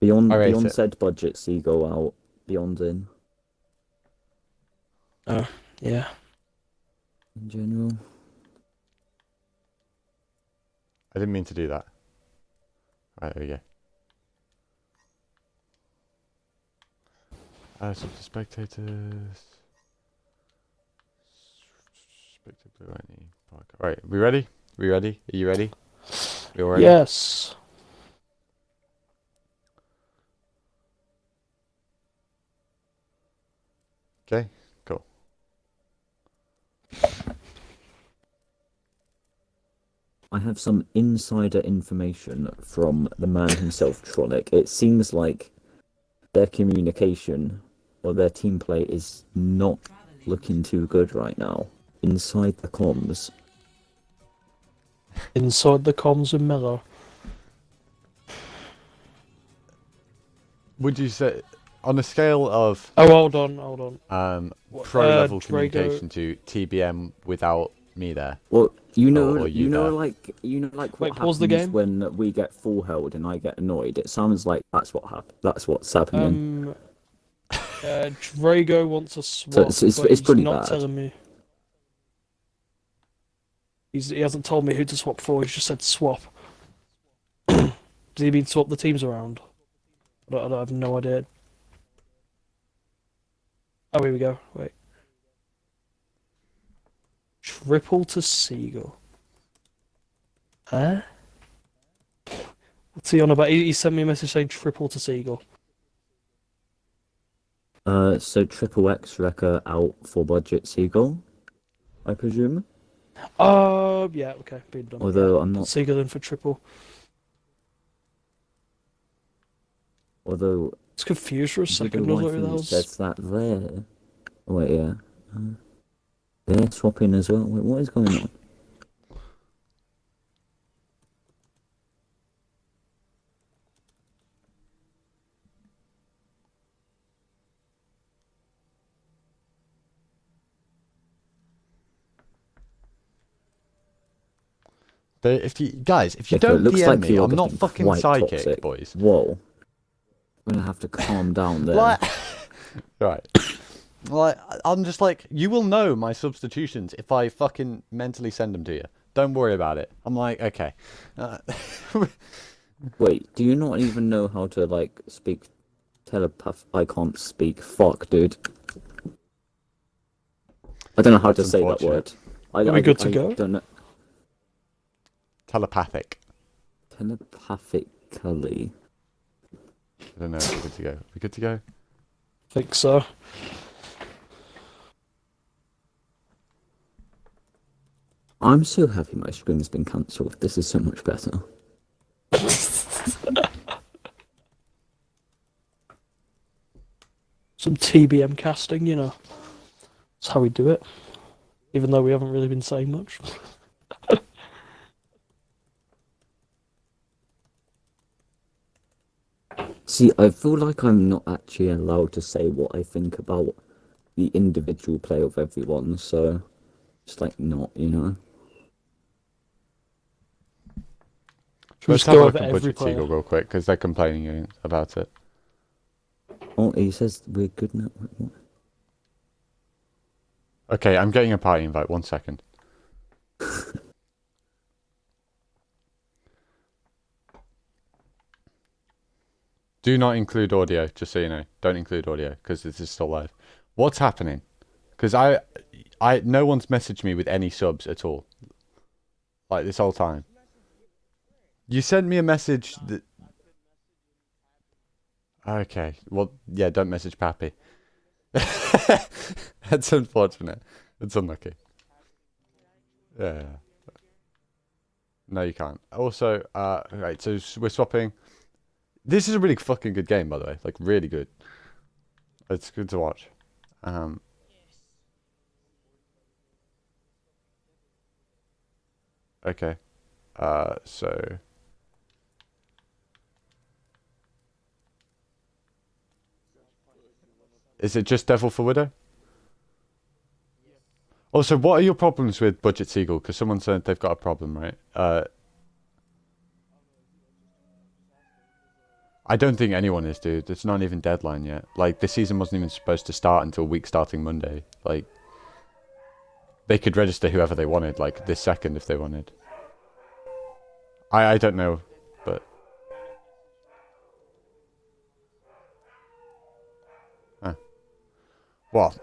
Beyond I rate beyond it. said budget, Seagull out. Beyond in Oh, yeah. general. I didn't mean to do that. Right, there we go. So the spectators. Spectator any park. Right, we ready? We ready? Are you ready? We all ready? Yes. Okay, cool. I have some insider information from the man himself, Tronic. It seems like their communication or their team play is not looking too good right now. Inside the comms. Inside the comms with Mello. Would you say, on a scale of Oh, hold on. pro level Drago- communication to TBM without me there? Well, you know, Or you there. like Wait, what pause the happens game. when we get full held and I get annoyed. It sounds like that's what happened. That's what's happening. Drago wants a swap, it's but it's he's pretty not bad. telling me. He hasn't told me who to swap for. He's just said swap. Does he mean swap the teams around? I have no idea. Oh, here we go. Wait. Triple to Seagull. Huh? What's he on about? He sent me a message saying triple to Seagull. So triple X Wrecker out for budget Seagull, I presume. Yeah, okay. Been done. Although Yeah. I'm not. Seagull in for triple. Although It's confused for a the second. I was like, waifu that was... says that there. Oh, wait, yeah. They're swapping as well. Wait, what is going on? But if you guys, if you Okay, it don't looks DM like me, you're I'm not getting fucking quite psychic, toxic. boys. Whoa. I'm gonna have to calm down there. What? Right. Like, I'm just like, you will know my substitutions if I fucking mentally send them to you. Don't worry about it. I'm like, okay. Wait, do you not even know how to, like, speak telepath? I can't speak. Fuck, dude. I don't know how to That's say that unfortunate. word. Are we good to go? Don't know. Telepathic. Telepathically. I don't know if we're good to go. We're good to go? think so. I'm so happy my stream's been cancelled. This is so much better. Some TBM casting, you know. That's how we do it. Even though we haven't really been saying much. See, I feel like I'm not actually allowed to say what I think about the individual play of everyone, so it's like not, you know. Should we Let's just have a go look over at every Budget player? Seagull real quick, because they're complaining about it. Oh, he says we're good now. What? Okay, I'm getting a party invite. 1 second. Do not include audio, just so you know. Don't include audio, because this is still live. What's happening? Because no one's messaged me with any subs at all. Like, this whole time. You sent me a message that... Okay, well, yeah, don't message Pappy. That's unfortunate. It's unlucky. Yeah. No, you can't. Also, right, so we're swapping... This is a really fucking good game, by the way. Like, really good. It's good to watch. Okay. So... Is it just Devil for Widow? Also, what are your problems with Budget Seagull? Because someone said they've got a problem, right? I don't think anyone is, dude. It's not even deadline yet. Like, the season wasn't even supposed to start until week starting Monday. Like, they could register whoever they wanted, like, this second if they wanted. I don't know, but... Huh. Well,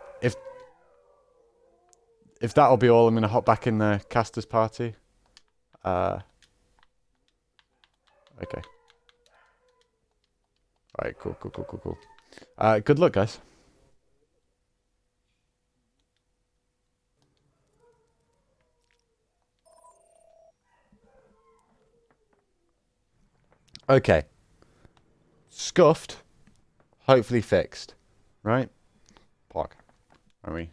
if that'll be all, I'm going to hop back in the casters party. Okay. Alright, cool. Good luck, guys. Okay. Scuffed. Hopefully fixed. Right? Pog. Are we?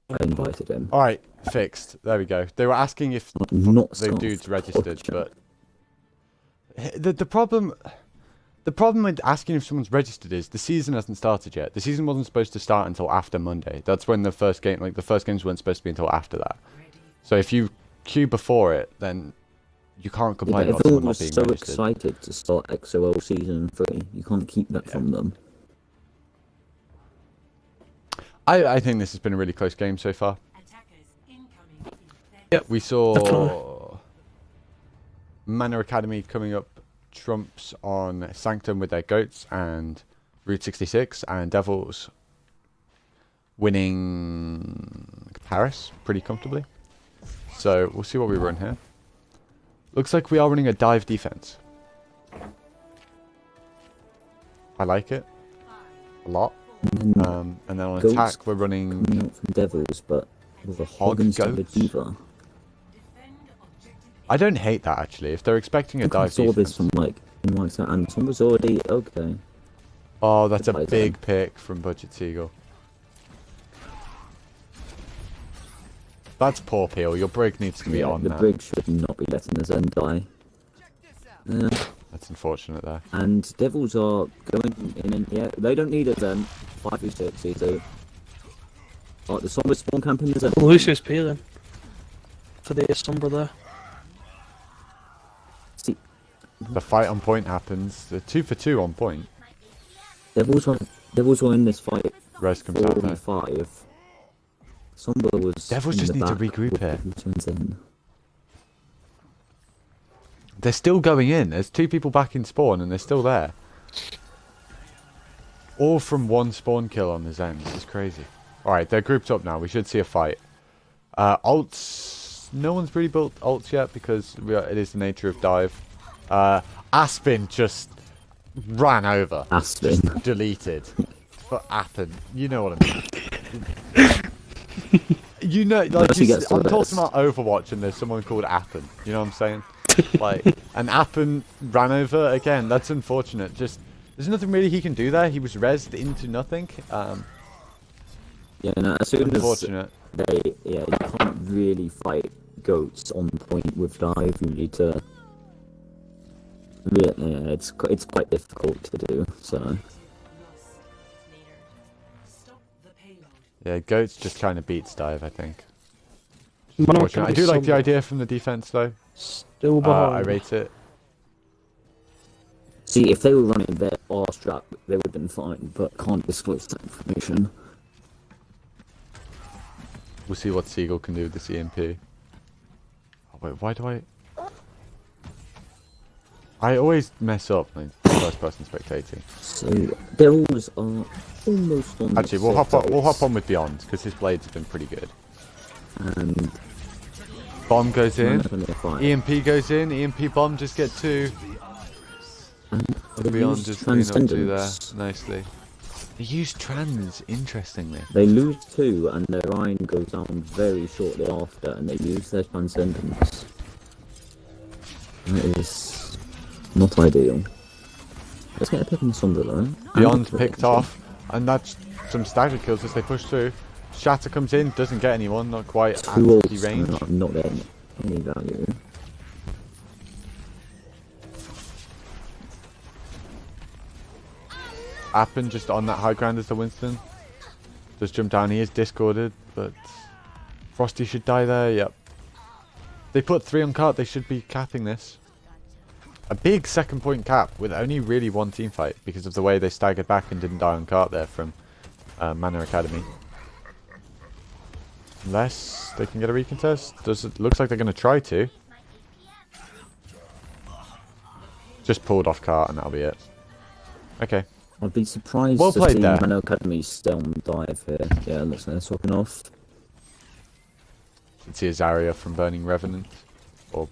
I invited him. Alright, fixed. There we go. They were asking if Not the dudes registered, Gotcha. but the problem with asking if someone's registered is the season hasn't started yet. The season wasn't supposed to start until after Monday. That's when the first game, like the first games weren't supposed to be until after that. So if you queue before it, then you can't complain about someone everyone not was being so registered. excited to start XOL Season 3. You can't keep that from them. I think this has been a really close game so far. Attackers incoming. Yep. We saw Definitely. Manor Academy coming up trumps on Sanctum with their goats and Route 66, and Devils winning Paris pretty comfortably. So we'll see what we run here. Looks like we are running a dive defense. I like it a lot. And then And then on Goats attack we're running coming out from Devils, but with a Hog hog instead of a goats? diva. Defend objective I don't hate that actually. If they're expecting a I dive saw defense. this from like in White's out, and someone's already okay. Oh, that's a Goodbye, big Zen. pick from Budget Seagull. That's poor Peel. Your brig needs to be Yeah, on the now. brig should not be letting the Zen die. Yeah. That's unfortunate there. And Devils are going in and yeah, they don't need a Zen. 5v6 either. Like the Sombra spawn camp in the Zen. Lucius peeling for the Sombra there. See, The fight on point happens. The 2 for 2 on point. Devils were in this fight Res comes out there. 4v5. Sombra was. Devils in just the need to back regroup with here. the two Zen. They're still going in. There's 2 people back in spawn and they're still there. All from 1 spawn kill on the Zen. This is crazy. Alright, they're grouped up now. We should see a fight. Ults. No one's really built ults yet because it is the nature of dive. Aspen just ran over. Aspen. Just deleted. But Appen. You know what I mean. You know, like, Unless he gets the I'm talking rest. about Overwatch and there's someone called Appen. You know what I'm saying? Like, and Appen ran over again. That's unfortunate. Just, there's nothing really he can do there. He was rezzed into nothing. Yeah, no, as soon as Unfortunate. you can't really fight goats on point with dive. You need to. Yeah, it's quite difficult to do. So loss. Later. Stop the payload. Yeah, Goat's just trying to beat dive, I think. Manor Unfortunate. I Academy do like the Sombra idea from the defense though. Still behind. I rate it. see, if they were running their R strap, they would have been fine. But can't disclose that information. We'll see what Seagull can do with this EMP. Oh, wait, why do I always mess up like first person spectating. So Devils are almost on. Actually, we'll hop on with Beyond because his blades have been pretty good. And Bomb goes in. Manor Academy are fine. EMP goes in. EMP bomb just get 2. And they Beyond use just clean up 2 there Transcendence. nicely. They use trans, interestingly. They lose 2, and their Rhine goes down very shortly after, and they use their Transcendence. That is not ideal. Let's get a pick on Sombra though. Beyond And- picked off, and that's some stagger kills as they push through. Shatter comes in, doesn't get anyone, not quite at 2 the ults, range. not getting any value. Appen just on that high ground as the Winston. does jump down. He is discorded, but Frosty should die there. Yep. They put 3 on cart. They should be capping this. A big second point cap with only really one team fight because of the way they staggered back and didn't die on cart there from Manor Academy. Unless they can get a recontest. Does it looks like they're going to try to. Just pulled off cart and that'll be it. Okay. I'd be surprised Well to played see there. Manor Academy still on dive here. Yeah, looks like they're swapping off. You can see a Zarya from Burning Revenant. Or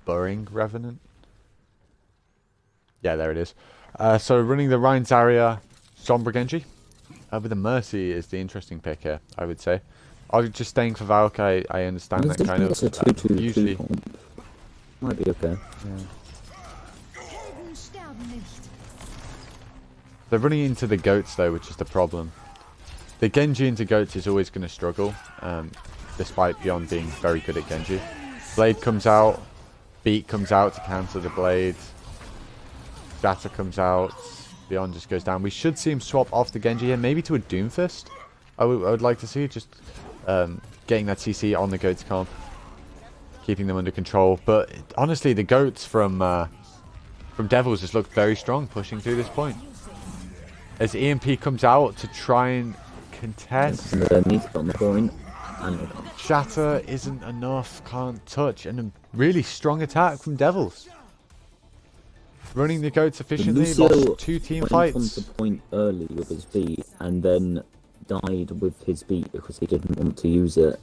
Burring Revenant. Yeah, there it is. So running the Ryan Zarya Sombra Genji. With the Mercy is the interesting pick here, I would say. Just staying for Valk, I understand that kind of. It's a 2-2-2 Usually. comp. Might be okay. They're running into the goats though, which is the problem. The Genji into goats is always going to struggle, despite Beyond being very good at Genji. Blade comes out, Beat comes out to counter the Blade. Shatter comes out, Beyond just goes down. We should see him swap off the Genji here, maybe to a Doomfist. I would like to see just getting that CC on the goats comp, keeping them under control. But honestly, the goats from Devils just look very strong, pushing through this point. As EMP comes out to try and contest. Underneath on the point. And Shatter isn't enough, can't touch, and a really strong attack from Devils. Running the goats efficiently, lost 2 team went fights. on the point early with his beat and then died with his beat because he didn't want to use it.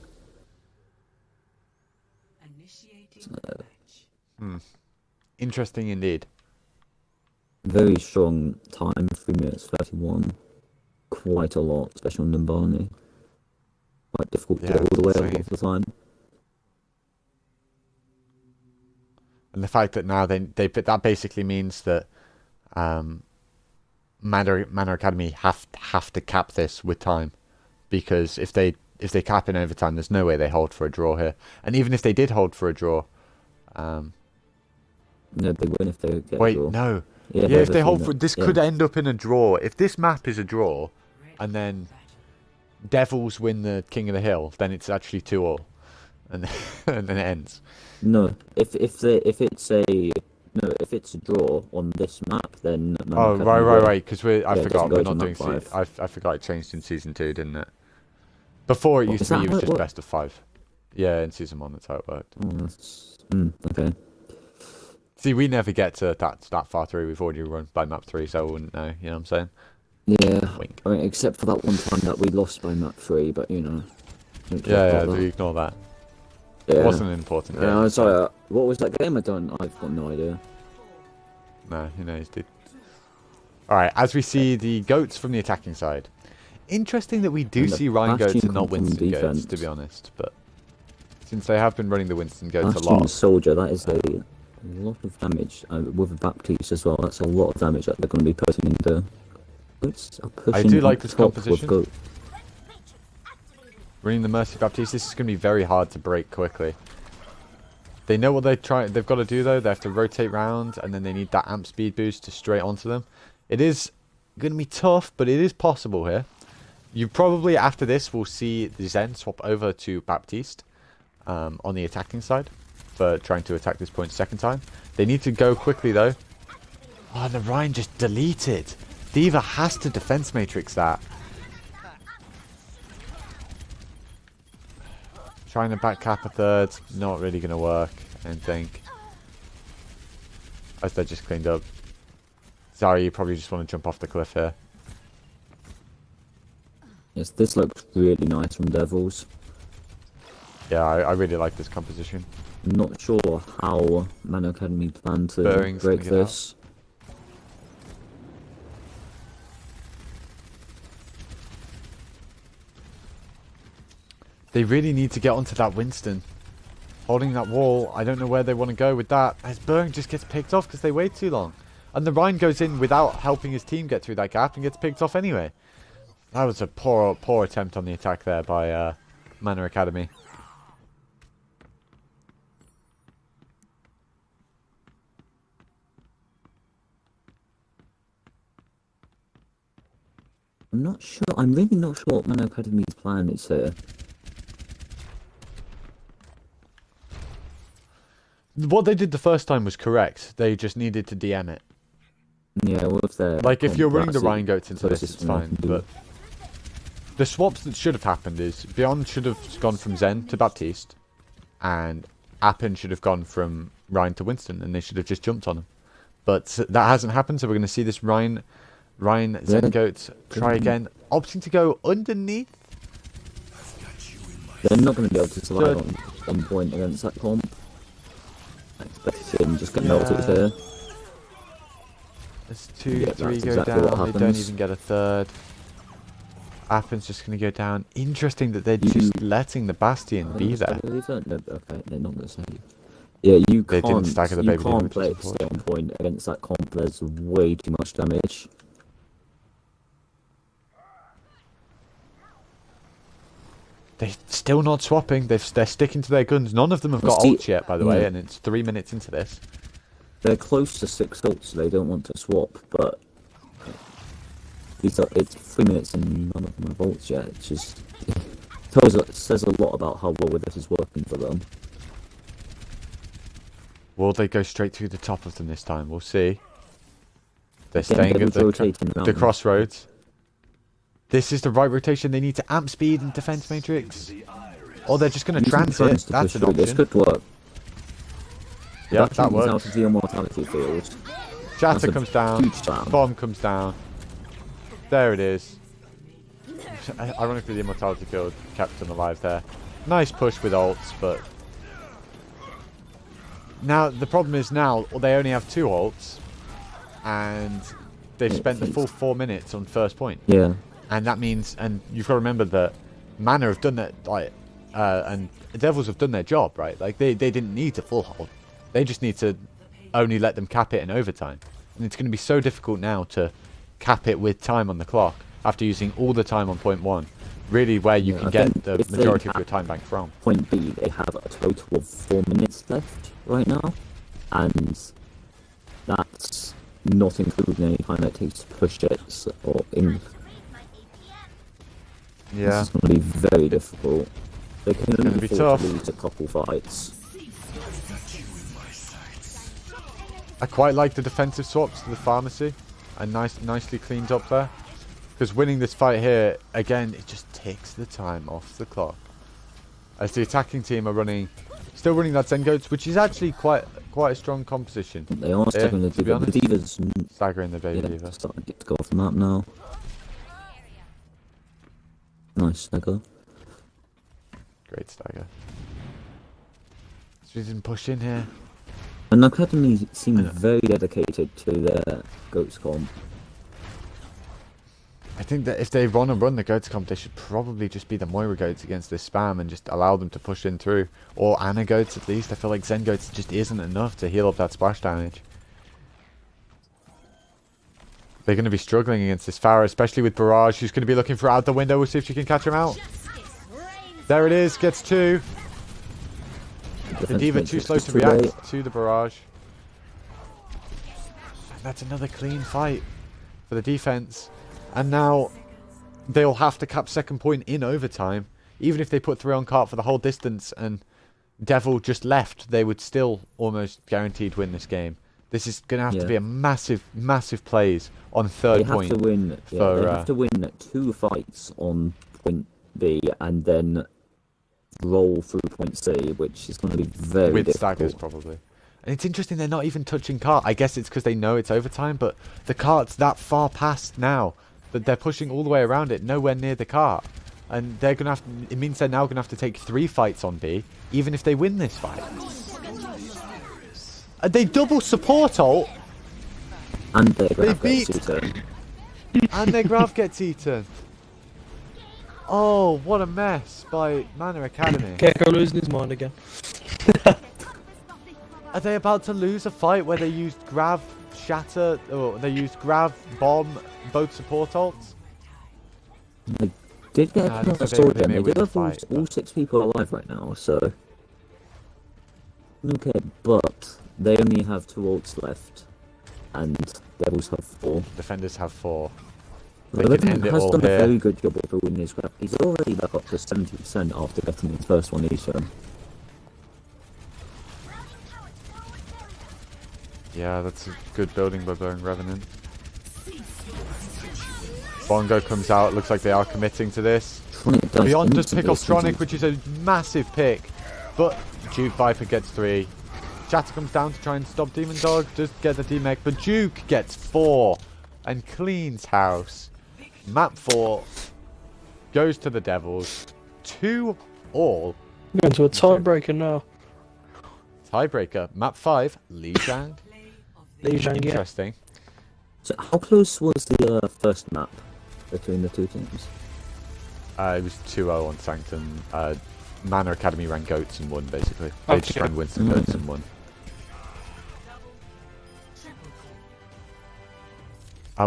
Initiating match. Interesting indeed. Very strong time, 3 minutes 31. Quite a lot, especially on Numbani. Quite difficult to Yeah, get all the way insane. up all the time. And the fact that now that basically means that Manor Academy have to cap this with time, because if they cap in overtime, there's no way they hold for a draw here. And even if they did hold for a draw, No, they win if they get a wait, draw. no, Yeah, yeah, if they they've hold seen for it. this Yeah. could end up in a draw. If this map is a draw, and then Devils win the King of the Hill, then it's actually 2-2, and and then it ends. No, if it's a draw on this map, then Manor Oh, Academy right, win. because I Yeah, it forgot doesn't go we're to not doing. map 5. I forgot it changed in season 2, didn't it? Before it What, used is to be, that it how was it just worked? best of 5. Yeah, in season 1, that's how it worked. Oh, that's... okay. See, we never get to that far through. We've already run by map 3, so I wouldn't know. You know what I'm saying? Yeah, Wink. I mean, except for that one time that we lost by map 3, but you know. don't care Yeah, about do ignore that. that. It Yeah. wasn't an important game. Yeah, I'm sorry. What was that game? I've got no idea. No, who knows, dude. Alright, as we see the goats from the attacking side. Interesting that we do And the see Ryan goats Bastion and not come from Winston goats, defense. to be honest. But since they have been running the Winston goats a Bastion lot. Soldier, that is a lot of damage. With a Baptiste as well, that's a lot of damage that they're going to be putting into. Goats are pushing do like up this top with composition. goat. Running the Mercy Baptiste, this is going to be very hard to break quickly. They know what they've got to do though. They have to rotate round, and then they need that amp speed boost to straight onto them. It is going to be tough, but it is possible here. You probably, after this, will see the Zen swap over to Baptiste on the attacking side for trying to attack this point second time. They need to go quickly though. Oh, and the Ryan just deleted. D.Va has to defense matrix that. Trying to back cap a third, not really going to work, I don't think. As they just cleaned up. Zarya, you probably just want to jump off the cliff here. Yes, this looks really nice from Devils. Yeah, I really like this composition. Not sure how Man Academy plan to Bearing's break gonna get out. this. They really need to get onto that Winston. Holding that wall, I don't know where they want to go with that. As Bering just gets picked off because they wait too long. And the Rhine goes in without helping his team get through that gap and gets picked off anyway. That was a poor attempt on the attack there by Manor Academy. I'm not sure. I'm really not sure what Man Academy's plan is here. What they did the first time was correct. They just needed to DM it. Yeah, well, if they're Like, if you're running the that's it. Rhine goats into this, Closest it's one I fine. can do. But the swaps that should have happened is Beyond should have gone from Zen to Baptiste, and Appen should have gone from Rhine to Winston, and they should have just jumped on him. But that hasn't happened, so we're going to see this Rhine Zen goat try again, opting to go underneath. They're not going to be able to survive on point against that comp. I expect to see them just get melted here. There's 2, Yeah, 3 that's go exactly down. what They don't happens. even get a third. Appen's just going to go down. Interesting that they're just letting the Bastion be there. No, okay, they're not going to save. Yeah, you They didn't can't. stagger the You baby can't which play is it stay on point against that comp. There's way too much damage. They're still not swapping. They're sticking to their guns. None of them have got See, ults yet, by the way, yeah. and it's 3 minutes into this. They're close to 6 ults, so they don't want to swap. But it's 3 minutes and none of them have ults yet. It's just says a lot about how well this is working for them. Will they go straight through the top of them this time? We'll see. They're Again, staying at they're rotating around the them. crossroads. This is the right rotation. They need to amp speed and defense matrix. Or they're just going to Using transit. trans to That's push an through. This option. could work. Yeah, That that out works. of the immortality field. Shatter That's a comes down. huge spam. Bomb comes down. There it is. Ironically, the immortality field kept them alive there. Nice push with ults, but... Now, the problem is now, they only have 2 ults. And they've spent the full 4 minutes on first point. Yeah. And that means, and you've got to remember that Mana have done that, like, and Devils have done their job, right? Like, they didn't need to full hold. They just need to only let them cap it in overtime. And it's going to be so difficult now to cap it with time on the clock after using all the time on point 1. Really where you can I get think the if they majority of cap your time bank from. Point B, they have a total of 4 minutes left right now. And that's not including any time it takes to push it or in. Yeah. This is going to be very difficult. They can gonna only be afford to tough. lose a couple fights. I quite like the defensive swaps to the pharmacy. And nicely cleaned up there. Because winning this fight here, again, it just takes the time off the clock. As the attacking team are still running that Zen Goats, which is actually quite a strong composition. They are Yeah, staggering the to be Diva. The honest. Diva's Staggering the baby diva. starting to go off the map now. Nice stagger. Great stagger. So we didn't push in here. And Academy seem very dedicated to their Goats comp. I think that if they want to run the Goats comp, they should probably just be the Moira Goats against this spam and just allow them to push in through. Or Ana Goats at least. I feel like Zen Goats just isn't enough to heal up that splash damage. They're going to be struggling against this Pharah, especially with Barrage, who's going to be looking for out the window. We'll see if she can catch him out. There it is, gets 2. The Diva too slow to react to the Barrage. And that's another clean fight for the defense. And now they'll have to cap second point in overtime. Even if they put 3 on cart for the whole distance and Devil just left, they would still almost guaranteed win this game. This is going to have to be a massive, massive plays on third point. They have to win 2 fights on point B and then roll through point C, which is going to be very with difficult. staggers probably. And it's interesting they're not even touching cart. I guess it's because they know it's overtime, but the cart's that far past now that they're pushing all the way around it, nowhere near the cart. And they're gonna have to, it means they're now gonna have to take 3 fights on B, even if they win this fight. And they double support ult, And they beat- and their Grav gets eaten. Oh, what a mess by Mana Academy. Gecko losing his mind again. Are they about to lose a fight where they used Grav, Shatter, or they used Grav, Bomb, both support ults? They did get Nah, enough looks of like sword they may damage. win They the have all, fight, all but- 6 people alive right now, so... Okay, but they only have 2 ults left. And Devils have 4. Defenders have 4. They can end it has all done a here. very good job of winning his scrap. He's already back up to 70% after getting his first one each turn. Yeah, that's a good building by Burning Revenant. Bongo comes out. Looks like they are committing to this. Beyond does pick off Tronic, which is a massive pick. But Duke Viper gets 3. Shatter comes down to try and stop Demon Dog. Does get the D-Mech, but Duke gets 4 and cleans house. Map 4 goes to the Devils. 2 all. Going to a tiebreaker now. Tiebreaker. Map 5, Li Zhang. Li Zhang, yeah. Interesting. So how close was the first map between the two teams? It was 2-0 on Sanctum. Manor Academy ran Goats and won, basically. They just ran Winston Goats and won.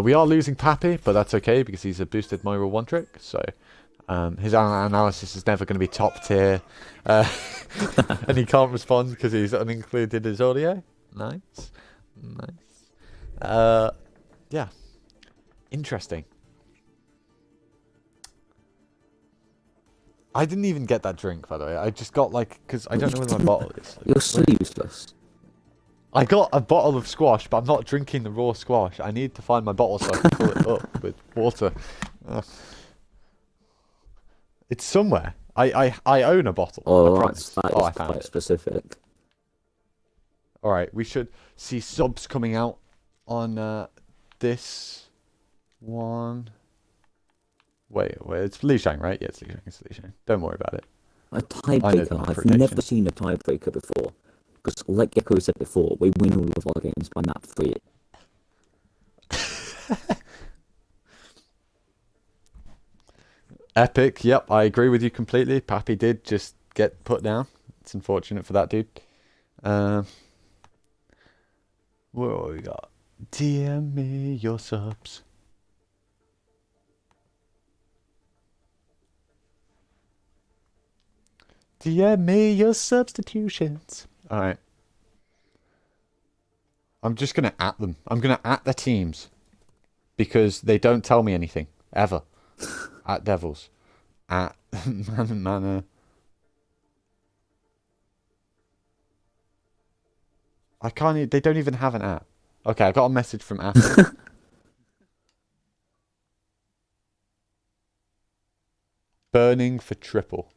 We are losing Pappy, but that's okay because he's a boosted Moira 1 trick, so his analysis is never going to be top tier. And he can't respond because he's unincluded his audio. Nice. Nice. Yeah. Interesting. I didn't even get that drink, by the way. I just got because I don't know where my bottle is. You're so useless. I got a bottle of squash, but I'm not drinking the raw squash. I need to find my bottle so I can fill it up with water. It's somewhere. I own a bottle. Oh, I that promise. is quite specific. Alright, we should see subs coming out on this one. Wait, it's Li Shang, right? Yeah, it's Li Shang. Don't worry about it. A tiebreaker. I've never seen a tiebreaker before. Because, like Gecko said before, we win all of our games by map 3. Epic, yep, I agree with you completely. Pappy did just get put down. It's unfortunate for that dude. What we got? DM me your subs. DM me your substitutions. Alright. I'm just going to at them. I'm going to at the teams. Because they don't tell me anything. Ever. At Devils. At Manor. I can't... They don't even have an at. Okay, I got a message from Apple. Burning for triple.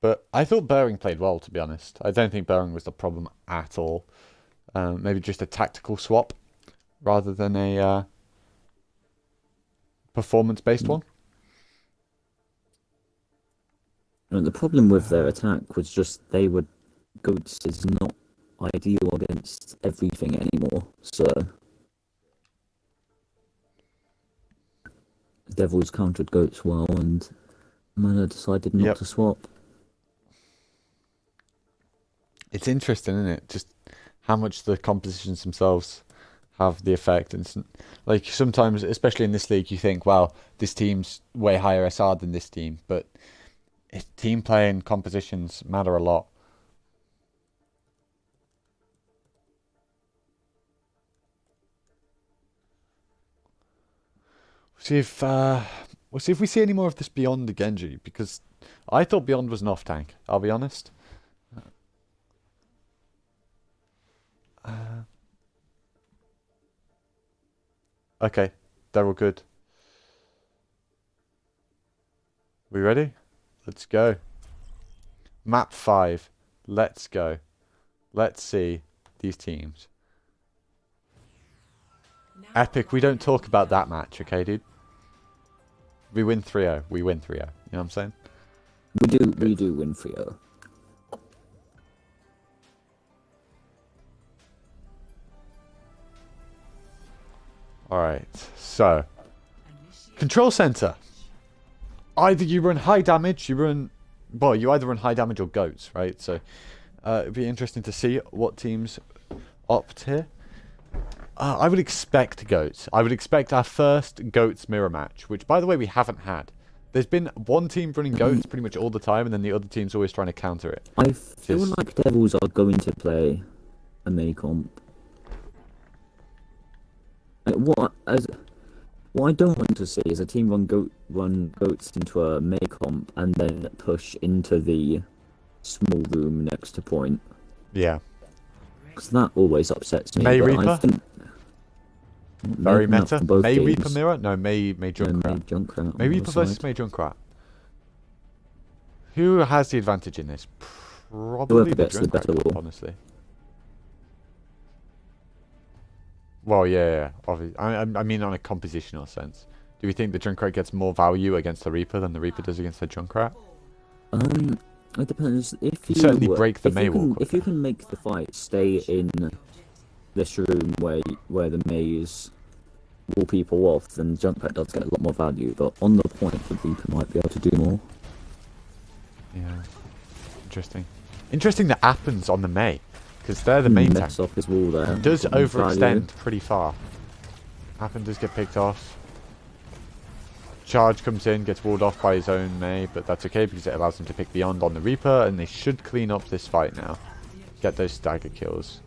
But I thought Bering played well, to be honest. I don't think Bering was the problem at all. Maybe just a tactical swap rather than a performance-based one. And the problem with their attack was just Goats is not ideal against everything anymore. So Devils countered Goats well, and Mana decided not to swap. It's interesting, isn't it? Just how much the compositions themselves have the effect. And like sometimes, especially in this league, you think, well, this team's way higher SR than this team. But team play and compositions matter a lot. We'll see if we see any more of this Beyond the Genji, because I thought Beyond was an off tank, I'll be honest. Okay, they're all good. We ready? Let's go. Map 5. Let's go. Let's see these teams. Epic, we don't talk about that match, okay, dude? We win 3-0. We win 3-0. You know what I'm saying? We do win 3-0. Alright, so control center. Either you run high damage, you either run high damage or goats, right? So it'd be interesting to see what teams opt here. I would expect goats. I would expect our first goats mirror match, which by the way we haven't had. There's been one team running goats pretty much all the time, and then the other team's always trying to counter it. I feel like Devils are going to play a May comp. Like, What I don't want to see is a team run goats into a May comp and then push into the small room next to point. Yeah. Because that always upsets me. May but Reaper? I think Very maybe not meta. for both May games. Reaper mirror? No, May May Junkrat. Junkrat. May on the Reaper versus side. May Junkrat. Who has the advantage in this? Probably Whoever the gets the better Junkrat, wall. honestly. Well, yeah. Obviously. I mean, on a compositional sense. Do we think the Junkrat gets more value against the Reaper than the Reaper does against the Junkrat? It depends. If you certainly break the May wall if you quicker. can make the fight stay in this room where the Mays wall people off, then Junkrat does get a lot more value. But on the point, the Reaper might be able to do more. Yeah. Interesting. Interesting that happens on the May. Because they're the main tank. Mess off his wall there. Does Get more overextend value. pretty far. Happen does get picked off. Charge comes in, gets walled off by his own May, but that's okay because it allows him to pick beyond on the Reaper, and they should clean up this fight now. Get those stagger kills.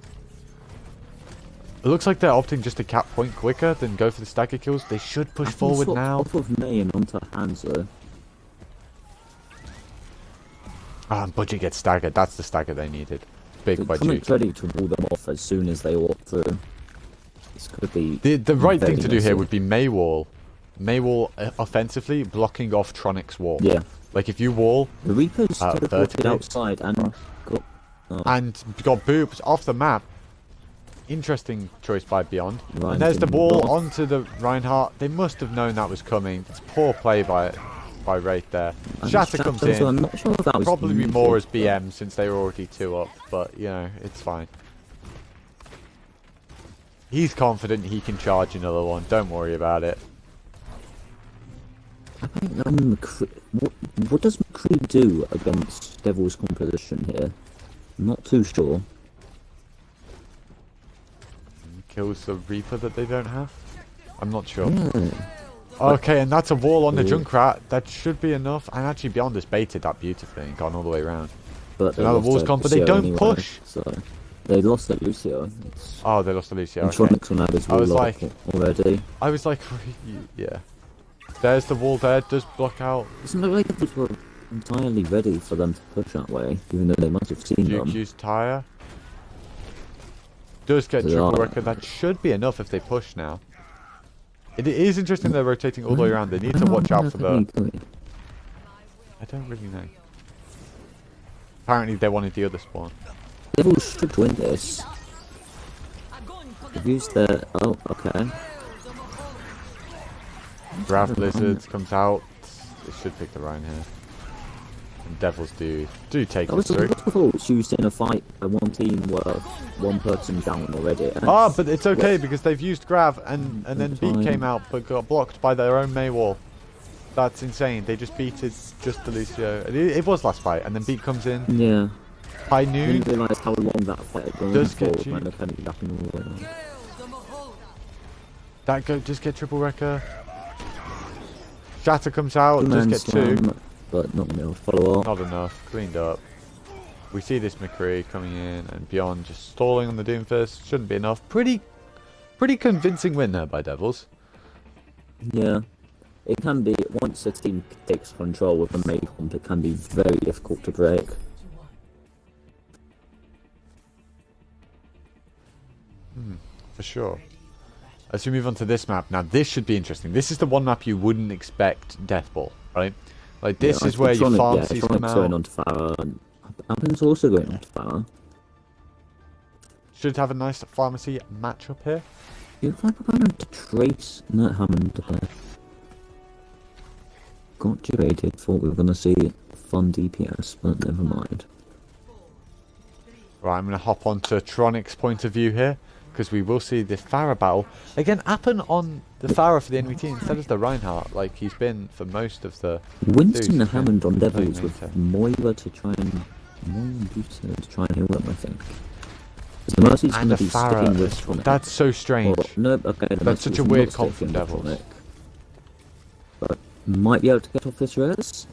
It looks like they're opting just to cap point quicker than go for the stagger kills. They should push I think forward swap now. Off of May and onto Hanzo. Ah, and Budgie gets staggered. That's the stagger they needed. Big They're Budgie. ready to wall them off as soon as they walk through. This could be The right thing very to do here messy. would be Maywall. Maywall offensively blocking off Tronic's wall. Yeah. Like if you wall The Reaper's teleported vertically. outside and got... Oh, and got booped off the map. Interesting choice by Beyond. Ryan And there's the can ball block. onto the Reinhardt. They must have known that was coming. It's poor play by Wraith there. and Shatter comes Shatter, so in. I'm not sure if that was Probably needed, more as but- BM since they were already 2 up, but you know, it's fine. He's confident he can charge another one. Don't worry about it. I think what does McCree do against Devil's composition here? I'm not too sure. Kills the Reaper that they don't have? I'm not sure. Yeah. Okay, and that's a wall on the Ooh. Junkrat. That should be enough. And actually Beyond has baited that beautifully and gone all the way around. But So now the lost wall's to gone, but they Lucio don't anyway, push. So they lost at Lucio. Oh, they lost to Lucio. And Okay. Tronic's on his I was wall like- already. I was like, yeah. There's the wall there. Does block out. Doesn't look like they were entirely ready for them to push that way, even though they might have seen them. GQ's tire. Does get They triple are- record. That should be enough if they push now. It is interesting they're rotating all the way around. They need to watch out for the... I don't really know. Apparently they wanted the other spawn. Devil should win this. They've used their... Oh, okay. Grav Blizzards comes out. They should pick the Rhine here. And Devils do take That us was through. a lot of thoughts used in a fight by one team where one person down already. Ah, but it's okay because they've used Grav and then Beat Fine. came out but got blocked by their own May wall. That's insane. They just beated just the Lucio. It was last fight and then Beat comes in. Yeah. High I noon. didn't realise how long that fight had gone Does for, get you. kind of ended up in all the way down. That goat does get triple wrecker. Shatter comes out, does Two-man get 2. slam, but not enough to follow up. Not enough. Cleaned up. We see this McCree coming in and Beyond just stalling on the Doomfist. Shouldn't be enough. Pretty convincing win there by Devils. Yeah. It can be, once a team takes control with a May comp, it can be very difficult to break. For sure. As we move on to this map, now this should be interesting. This is the one map you wouldn't expect Death Ball, right? Like this Yeah, is where your Tronic- pharmacies yeah, come Tronic's going out. on to Farah, and Appin's also going on to Farah. Should have a nice pharmacy matchup here. You think we're going to Trace, not Hammond there. Got debated, thought we were going to see fun DPS, but never mind. Right, I'm going to hop on to Tronic's point of view here, because we will see the Farah battle. Again, Appen on the Farah for the enemy team instead of the Reinhardt, like he's been for most of the... Winston Dude, Hammond on yeah. Devils Playing with later. Moira to try and... Moira and Buta to try and heal them, I think. 'Cause the Mercy's going And to the be sticking with Farah, Tronic. that's so strange. Well, no, okay, the That's Mercy's such a not weird comp sticking from with Devils. Tronic. But might be able to get off this res.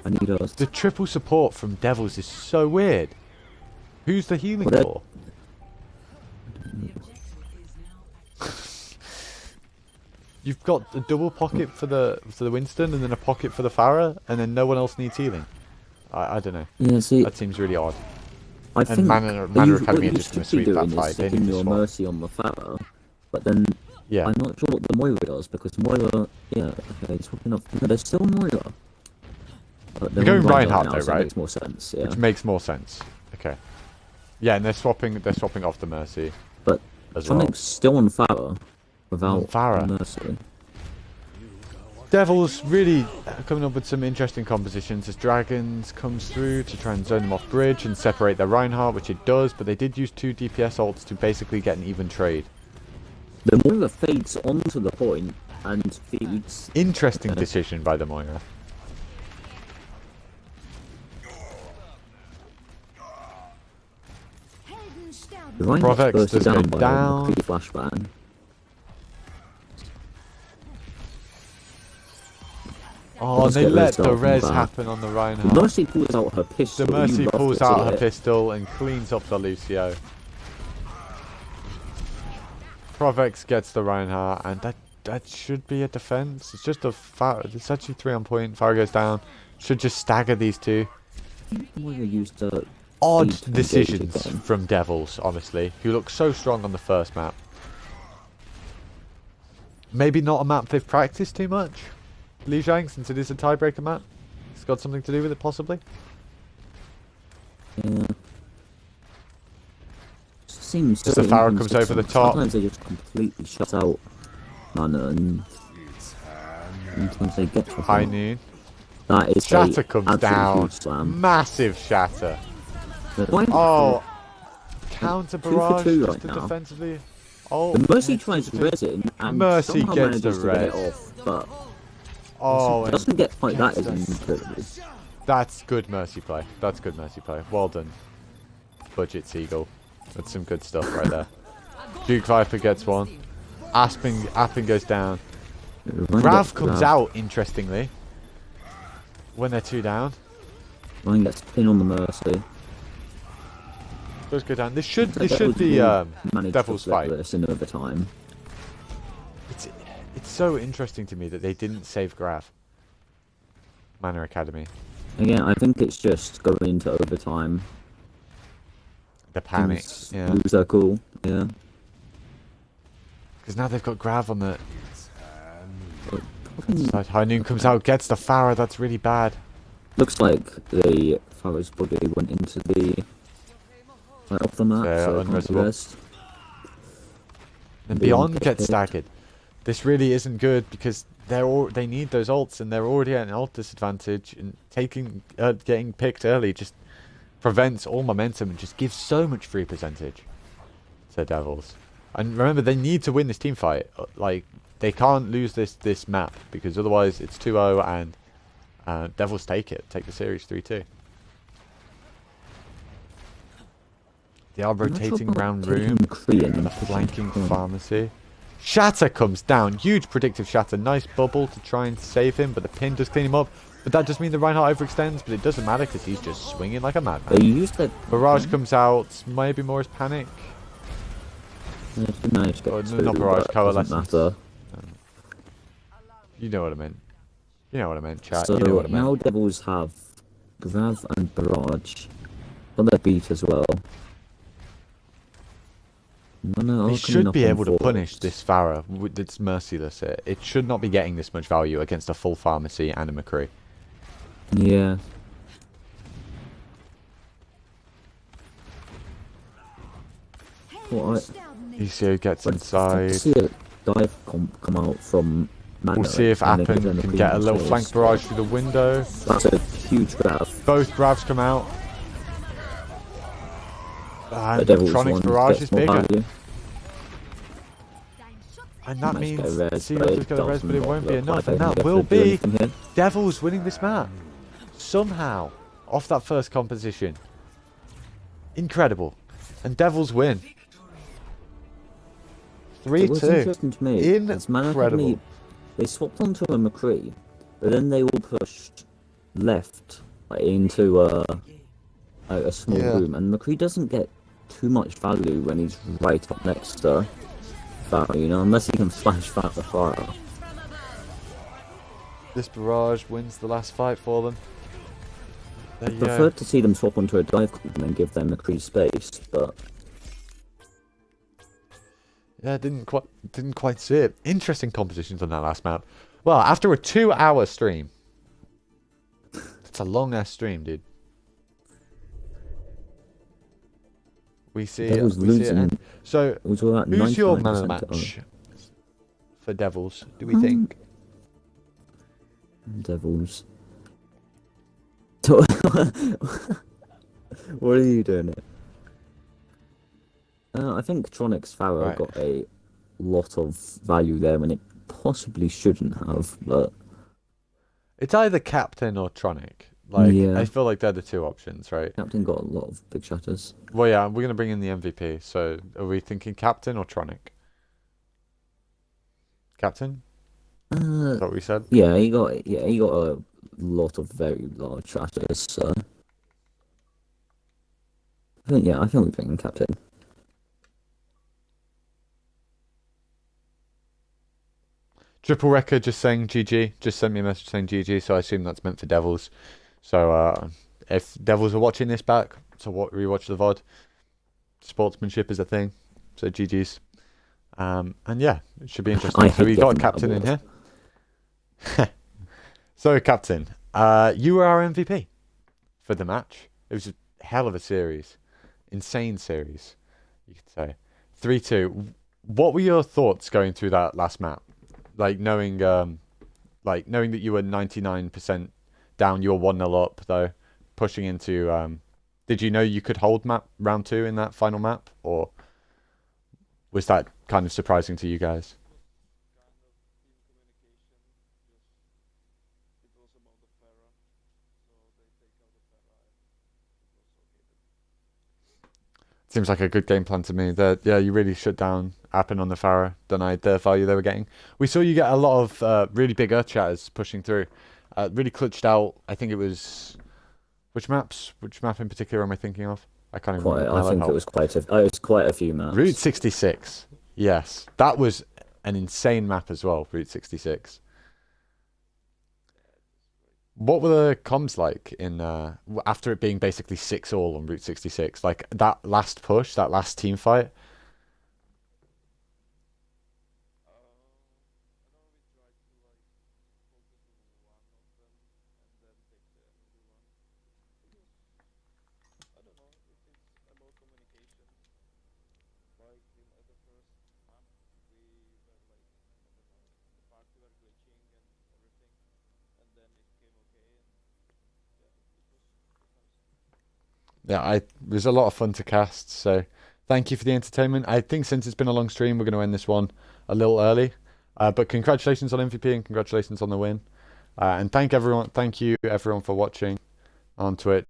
I need us. The triple support from Devils is so weird. Who's the healing Well, that- for? you've got a double pocket for the Winston and then a pocket for the Pharah, and then no one else needs healing. I don't know. Yeah, see, That seems really odd. I think Mana Academy are just going to sweep that fight. They need to your swap. Mercy on the Pharaoh, but then Yeah. I'm not sure what the Moira does, because Moira, yeah, okay, swapping off. No, there's still Moira. But They're going Reinhardt now, though, so it right? makes more sense, yeah. Which makes more sense. Okay. Yeah, and they're swapping off the Mercy But as well. Tronic's still on Pharaoh without Pharah. Mercy. Devils really coming up with some interesting compositions as Dragons comes through to try and zone them off bridge and separate their Reinhardt, which it does, but they did use 2 DPS ults to basically get an even trade. The Moira fades onto the point and feeds. Interesting decision by the Moira. The Reinhardt's Provex bursted does go by down. a flashbang. Oh, and Let's they get let res the out from res back. happen on the Reinhardt. Mercy pulls out her pistol. The Mercy You love pulls to out see her it. pistol and cleans up the Lucio. Provex gets the Reinhardt, and that should be a defense. It's just a it's actually 3 on point. Fire goes down. Should just stagger these two. Moira used a Odd to engage decisions again. from Devils, honestly, who look so strong on the first map. Maybe not a map they've practiced too much. Lijiang, since it is a tiebreaker map, it's got something to do with it, possibly. Yeah. Seems As so the Pharaoh comes inconsistent. over the top. Sometimes they just completely shut out mana, and sometimes they get to a High point. noon. That is Shatter a comes absolute down. huge slam. Massive shatter. Why- Oh, counter 2 for barrage 2 just right to now. defensively. Oh, The Mercy yes, tries it's a- resin and Mercy somehow gets the manages to get it res. off, but Oh, and doesn't get quite that gets is the- incredible. that's good Mercy play. That's good Mercy play. Well done, Budget Seagull. That's some good stuff right there. Duke Viper gets one. Appin goes down. Grav comes out, interestingly, when they're 2 down. Ryan gets pin on the Mercy. Does go down. This should Devils be will manage Devil's to flip fight. this in overtime. It's so interesting to me that they didn't save Grav. Mana Academy. Again, I think it's just going into overtime. The panic. Teams Yeah. lose their cool. Yeah. Because now they've got Grav on the Probably side. High Noon comes out, gets the Pharah. That's really bad. looks like the Pharaoh's body went into the right off the map, Yeah, so it can't be unresable. rest. And Beyond Beyond gets gets hit. staggered. This really isn't good because they need those ults and they're already at an ult disadvantage. And getting picked early just prevents all momentum and just gives so much free percentage to Devils. And remember, they need to win this team fight. Like, they can't lose this map because otherwise it's 2-0 and Devils take the series 3-2. They are I'm not sure rotating about round taking room. Kree and A pushing flanking him. pharmacy. Shatter comes down. Huge predictive shatter. Nice bubble to try and save him, but the pin does clean him up. But that does mean the Reinhardt overextends, but it doesn't matter because he's just swinging like a They madman. used that. Barrage comes out. Maybe more as panic. They managed to get Oh, two, not barrage, but it doesn't coalescence. matter. You know what I meant. You know what I meant, chat. So You know what I meant. now Devils have Grav and Barrage, but they're beat as well. No, They all coming should up be on able to forwards. punish this Pharah. It's merciless here. It should not be getting this much value against a full pharmacy and a McCree. Yeah. Well, ECO gets I'd inside. see a dive come out from Mana. We'll see if and then Appen give them can clean get a little kills. flank barrage through the window. That's a huge Grav. Both Gravs come out. The And Devils Tronic's one barrage gets is more bigger. value. And that Might means get a res, Seagulls but is going to res, but it doesn't won't be look enough. like And they that can will do be anything here. Devils winning this map. Somehow. Off that first composition. Incredible. And Devils win. So what's 3-2. interesting to me is Mana Incredible. Academy, they swapped onto a McCree, but then they all pushed left into a small Yeah. room, and McCree doesn't get too much value when he's right up next to Farah, you know, unless he can flash back the fire. this barrage wins the last fight for them. There I you go. preferred to see them swap onto a dive cube and then give them McCree space, but Yeah, didn't quite see it. Interesting compositions on that last map. Well, after a 2-hour stream. It's a long ass stream, dude. We see that was we see it losing. end. So It was about who's your man of the 99% match for Devils, do we think? Devils. What are you doing it? I think Tronic's Pharaoh Right. got a lot of value there when it possibly shouldn't have, but It's either Captain or Tronic. Like, Yeah. I feel like they're the two options, right? Captain got a lot of big shatters. Well, yeah, we're going to bring in the MVP. So, are we thinking Captain or Tronic? Captain? Is that what we said? Yeah, he got a lot of very large shatters. So I think we bring in Captain. Triple Record just saying GG. Just sent me a message saying GG, so I assume that's meant for Devils. So, if Devils are watching this back, so rewatch the VOD. Sportsmanship is a thing. So, GG's. And yeah, it should be interesting. I So, we hate got getting that Captain in award. here. So, Captain, you were our MVP for the match. It was a hell of a series. Insane series, you could say. 3-2. What were your thoughts going through that last map? Like knowing that you were 99% down, you were 1-0 up though, pushing into. Did you know you could hold round 2 in that final map, or was that kind of surprising to you guys? Seems like a good game plan to me. That yeah, you really shut down Appen on the Farah, denied the value they were getting. We saw you get a lot of really big Earth Shatters pushing through. Really clutched out. I think it was which map in particular am I thinking of? I can't even remember. I think it was quite a few maps. Route 66. Yes, that was an insane map as well. Route 66. What were the comms like in after it being basically 6-all on Route 66? Like that last push, that last team fight. Yeah, it was a lot of fun to cast, so thank you for the entertainment. I think since it's been a long stream, we're going to end this one a little early. But congratulations on MVP and congratulations on the win. And thank you everyone for watching on Twitch.